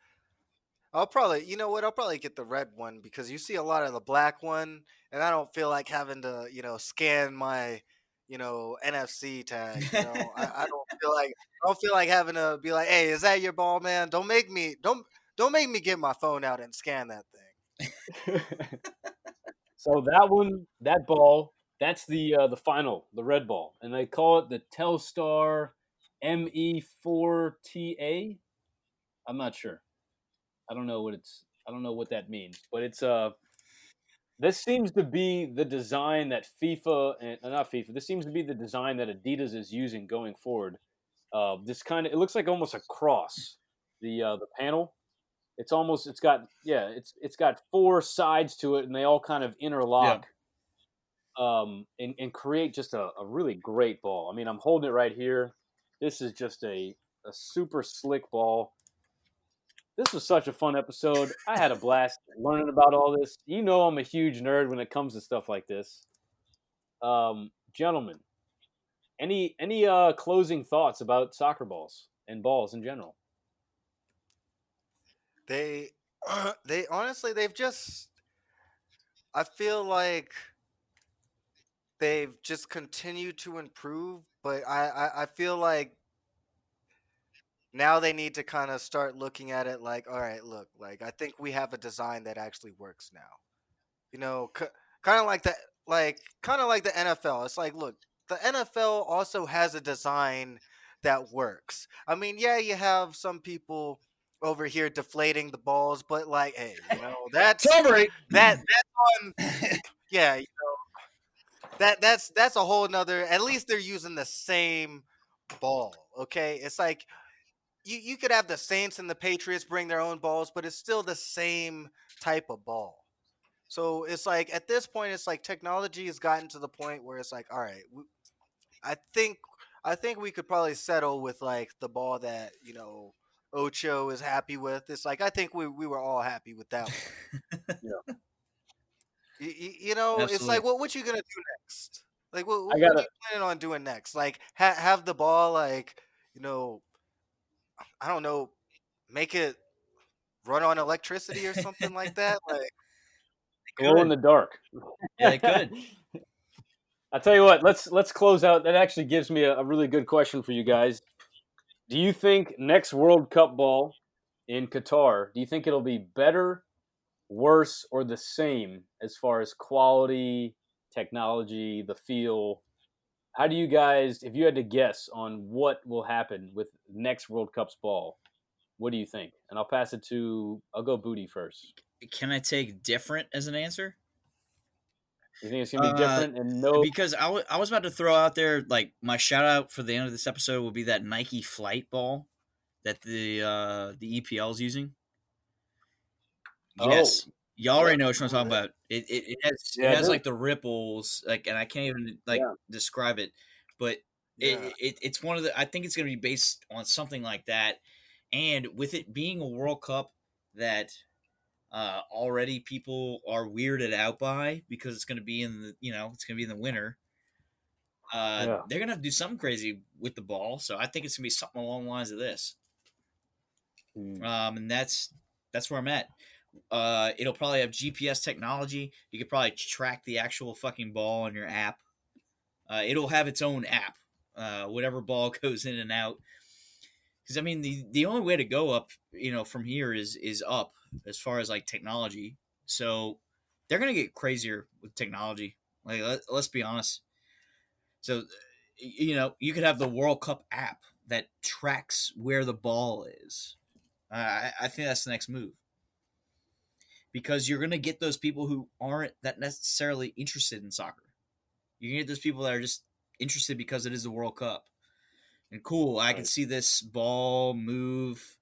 I'll probably, you know what? I'll probably get the red one because you see a lot of the black one, and I don't feel like having to, scan my, NFC tag. I don't feel like having to be like, hey, is that your ball, man? Don't make me get my phone out and scan that thing. So that ball, that's the final, the red ball, and they call it the Telstar ME4TA. I'm not sure. I don't know what that means, but it's this seems to be the design that FIFA and not FIFA. This seems to be the design that Adidas is using going forward. This kind of it looks like almost a cross. The panel. it's got four sides to it, and they all kind of Yeah. interlock, and create just a really great ball. I mean, I'm holding it right here. This is just a super slick ball. This was such a fun episode. I had a blast learning about all this. You know, I'm a huge nerd when it comes to stuff like this. Gentlemen, any closing thoughts about soccer balls and balls in general? They they honestly they've just I feel like they've just continued to improve, but I feel like now they need to kind of start looking at it like, all right, look, like I think we have a design that actually works now. You know, kind of like the NFL. It's like, look, the NFL also has a design that works. I mean, yeah, you have some people over here deflating the balls, but like, hey, Celebrate. that's on. Yeah, that's a whole nother. At least they're using the same ball. Okay, it's like you could have the Saints and the Patriots bring their own balls, but it's still the same type of ball. So it's like at this point, it's like technology has gotten to the point where it's like, all right, I think I think we could probably settle with like the ball that Ocho is happy with. It's like I think we were all happy with that one. Yeah, It's like Absolutely. what you gonna do next? Like I what are gotta. you planning on doing next? Like have the ball like you know I don't know, make it run on electricity or something like that. Like Glow in Good. the dark. Yeah, they could. I tell you what, let's close out. That actually gives me a really good question for you guys. Do you think next World Cup ball in Qatar? Do you think it'll be better, worse, or the same as far as quality, technology, the feel? How do you guys, if you had to guess on what will happen with next World Cup's ball, what do you think? And I'll go Booty first. Can I take different as an answer? You think it's gonna be Uh, different and no? because I was about to throw out there like my shout out for the end of this episode will be that Nike Flight ball that the EPL is using. Oh, Yes, y'all already know what I'm talking what? about. It yeah, I has do. like the ripples, like, and I can't even like Yeah, describe it, but Yeah. it's one of the. I think it's going to be based on something like that, and with it being a World Cup that already people are weirded out by because it's going to be in the it's going to be in the winter. yeah. They're going to have to do something crazy with the ball, so I think it's going to be something along the lines of this. Hmm. And that's where I'm at. It'll probably have GPS technology. You could probably track the actual fucking ball on your app. It'll have its own app. Whatever ball goes in and out. Because I mean, the only way to go up, from here is up as far as like technology. So they're gonna get crazier with technology. Like let's be honest. So you could have the World Cup app that tracks where the ball is. I think that's the next move because you're going to get those people who aren't that necessarily interested in soccer. You're going to get those people that are just interested because it is the World Cup. And cool, I can Right. see this ball move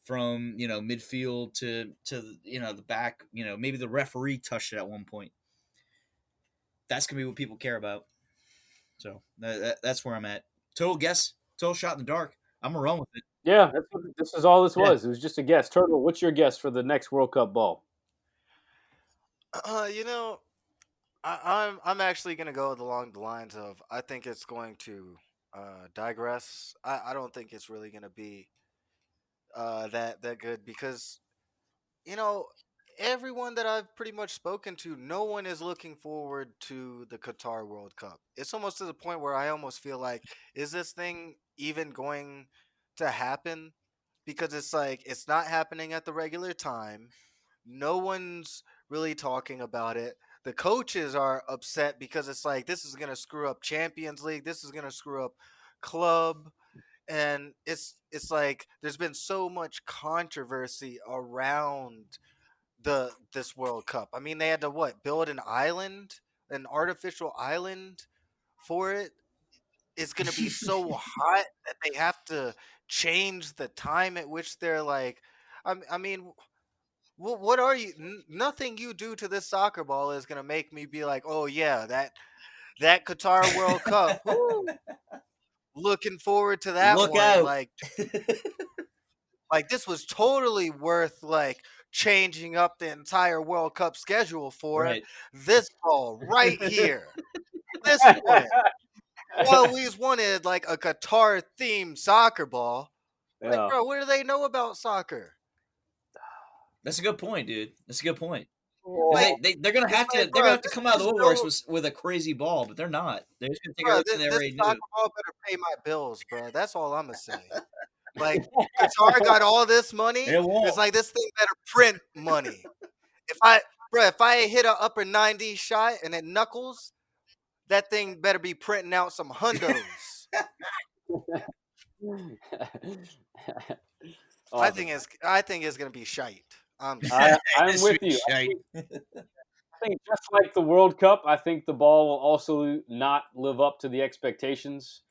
from midfield to the back. Maybe the referee touched it at one point. That's gonna be what people care about. So that's where I'm at. Total guess, total shot in the dark. I'm gonna run with it. Yeah, this is all this Yeah. was. It was just a guess. Turtle, what's your guess for the next World Cup ball? You know, I'm actually gonna go along the lines of I think it's going to digress. I don't think it's really gonna be that good because you know everyone that I've pretty much spoken to, no one is looking forward to the Qatar World Cup. It's almost to the point where I almost feel like, is this thing even going to happen? Because it's like it's not happening at the regular time. No one's really talking about it. The coaches are upset because it's like this is going to screw up Champions League. This is going to screw up club, and it's like there's been so much controversy around this World Cup. I mean, they had to build an island, an artificial island for it. It's going to be so hot that they have to change the time at which they're like I mean what are you? Nothing you do to this soccer ball is gonna make me be like, oh yeah, that Qatar World Cup. Woo, looking forward to that Look one. out. Like this was totally worth like changing up the entire World Cup schedule for Right. this ball right here. This one. I always wanted like a Qatar themed soccer ball. Like, Yeah. bro, what do they know about soccer? That's a good point, dude. That's a good point. 'Cause Like, they're gonna it's have to like, they're gonna bro, have to come out of the this woodworks bill, with a crazy ball, but they're not. They're just gonna take bro, everything they this already soccer do. ball better pay my bills, bro. That's all I'm gonna say. Like, Qatar got all this money. It It's won't. like this thing better print money. If I, bro, if I hit a upper 90 shot and it knuckles, that thing better be printing out some hundos. Awesome. I think it's gonna be shite. I'm just saying. I'm with you. Shite. I think just like the World Cup, I think the ball will also not live up to the expectations.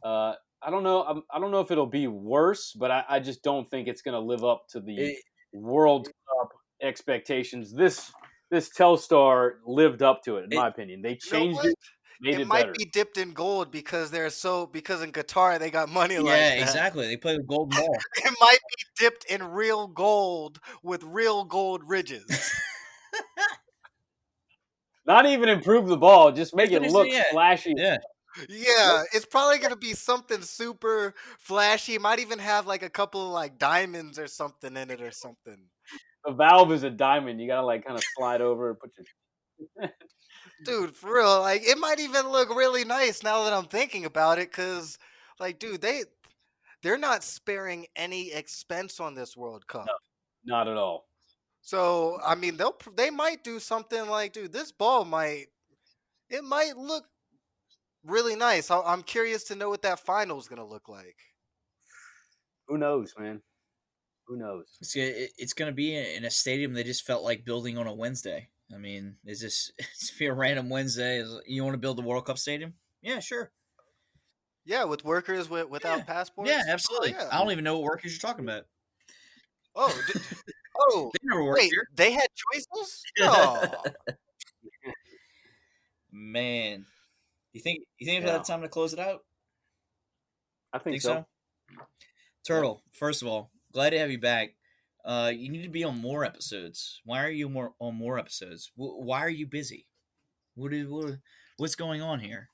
I don't know. I don't know if it'll be worse, but I just don't think it's going to live up to the It- World Cup expectations. This Telstar lived up to it, in it- my opinion. They You know changed what? it, made It it might better. be dipped in gold because because in Qatar they got money yeah, like that. exactly. They play with golden ball. It might be dipped in real gold with real gold ridges. Not even improve the ball, just make it Finish look yeah. flashy. Yeah. Yeah, it's probably gonna be something super flashy. It might even have like a couple of like diamonds or something in it or something. The valve is a diamond. You got to like kind of slide over and put your. Dude, for real, like it might even look really nice now that I'm thinking about it, cause like, dude, they're not sparing any expense on this World No, Cup. not at all. So I mean, they might do something like, dude, this ball might it might look really nice. I'm curious to know what that final is gonna look like. Who knows, man? Who knows? It's going to be in a stadium they just felt like building on a Wednesday. I mean, it's just it's be a random Wednesday. You want to build the World Cup stadium? Yeah, sure. Yeah, with workers Yeah, without yeah, passports. Oh absolutely. yeah. I don't even know what workers you're talking about. Oh, oh, They never worked wait, here. they had choices? No. Man, you think Yeah, it's time to close it out? I think Think so. so? Turtle, first of all, glad to have you back. You need to be on more episodes. Why are you on more episodes? Why are you busy? What's going on here?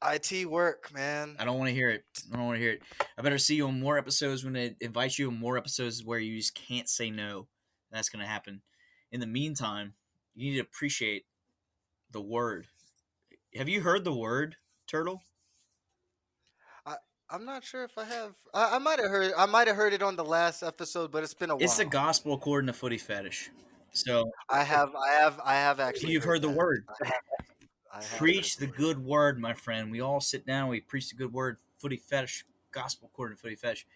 IT work, man. I don't want to hear it. I don't want to hear it. I better see you on more episodes when I invite you on more episodes where you just can't say no. That's going to happen. In the meantime, you need to appreciate the word. Have you heard the word, Turtle? I I'm not sure if I have. I might have heard it on the last episode, but it's been a It's the while. gospel according to Footy Fetish. So I have actually you've heard heard the that. word. I have heard Preach the the word. good word, my friend. We all sit down. We preach the good word. Footy Fetish, gospel according to Footy Fetish.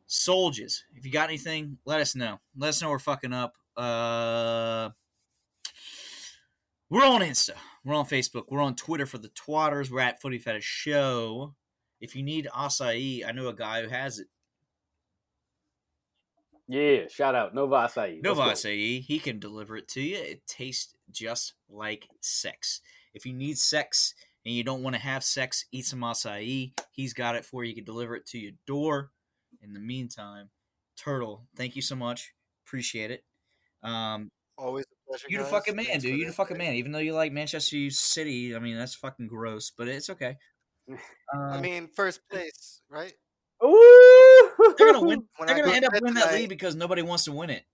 Soldiers, if you got anything, let us know. Let us know we're fucking up. We're on Insta. We're on Facebook. We're on Twitter for the twatters. We're at Footy Fetish Show. If you need acai, I know a guy who has it. Yeah, shout out Nova Acai. Nova Let's go. acai. He can deliver it to you. It tastes just like sex. If you need sex and you don't want to have sex, eat some acai. He's got it for you. He can deliver it to your door. In the meantime, Turtle, thank you so much. Appreciate it. Um, Always a pleasure, you the guys. fucking man, Thanks dude. for You the the fucking invite. man. Even though you like Manchester City, I mean that's fucking gross, but it's okay. I Uh, mean, first place, right? they're gonna win. Ooh! When They're I go gonna to end up bed winning that tonight, league because nobody wants to win it.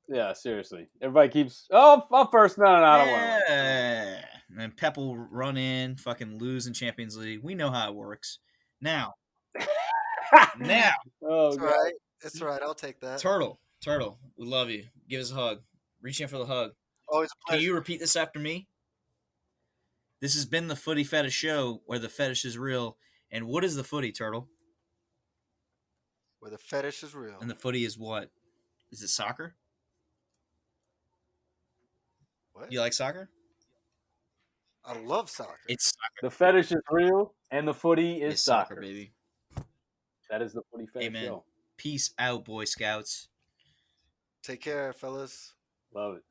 Yeah, seriously. Everybody keeps. Oh, I'm first. No, I don't want to win it. Yeah. And Pep will run in, fucking lose in Champions League. We know how it works. Now, now, Oh it's all god. right. It's all right. I'll take that. Turtle, we love you. Give us a hug. Reach in for the hug. Always a Can you pleasure. repeat this after me? This has been the Footy Fetish Show, where the fetish is real. And what is the footy, Turtle? Where the fetish is real. And the footy is what? Is it soccer? What? You like soccer? I love soccer. It's soccer. The fetish is real, and the footy is It's soccer, soccer. baby. That is the Footy Fetish Amen. Show. Peace out, Boy Scouts. Take care, fellas. Love it.